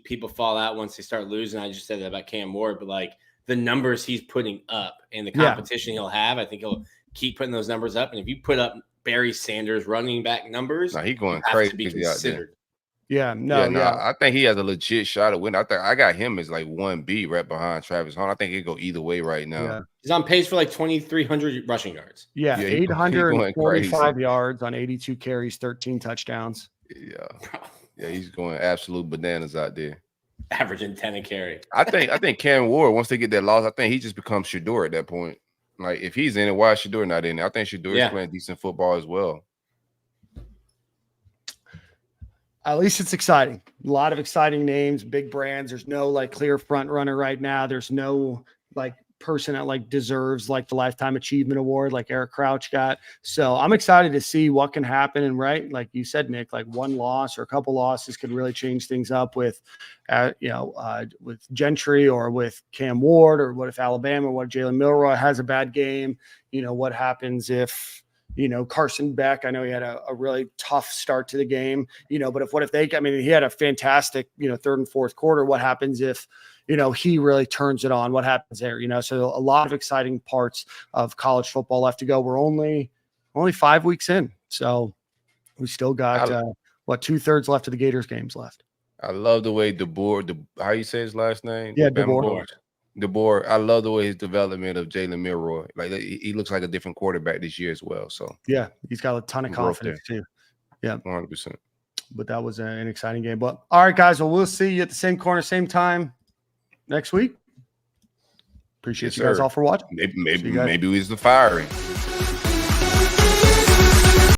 people fall out once they start losing. I just said that about Cam Ward, but like the numbers he's putting up and the competition he'll have, I think he'll keep putting those numbers up. And if you put up Barry Sanders running back numbers, he's going crazy to be considered. I think he has a legit shot at winning. I got him as like 1B right behind Travis Hunter. I think he'd go either way right now. Yeah. He's on pace for like 2,300 rushing yards. Yeah, 845 yards on 82 carries, 13 touchdowns. Yeah, he's going absolute bananas out there. Averaging 10 a carry. I think Cam Ward, once they get that loss, I think he just becomes Shedeur at that point. Like if he's in it, why is Shedeur not in it? I think Shedeur is playing decent football as well. At least it's exciting. A lot of exciting names, big brands. There's no like clear front runner right now. There's no like person that like deserves like the Lifetime Achievement Award like Eric Crouch got. So I'm excited to see what can happen. And right, like you said, Nick, like one loss or a couple losses could really change things up with, with Gentry or with Cam Ward, or what if Alabama, what if Jalen Milroe has a bad game? You know, what happens if, Carson Beck, I know he had a really tough start to the game, but he had a fantastic, third and fourth quarter. What happens if, he really turns it on? What happens there? So a lot of exciting parts of college football left to go. We're only 5 weeks in. So we still got, 2/3 left of the Gators games left. I love the way DeBoer, how you say his last name? Yeah, DeBoer. DeBoer, I love the way his development of Jalen Milroe. Like he looks like a different quarterback this year as well. So yeah, he's got a ton of confidence too. Yeah, 100%. But that was an exciting game. But all right, guys, well, we'll see you at the same corner, same time next week. Appreciate you guys all for watching. Maybe it was the firing.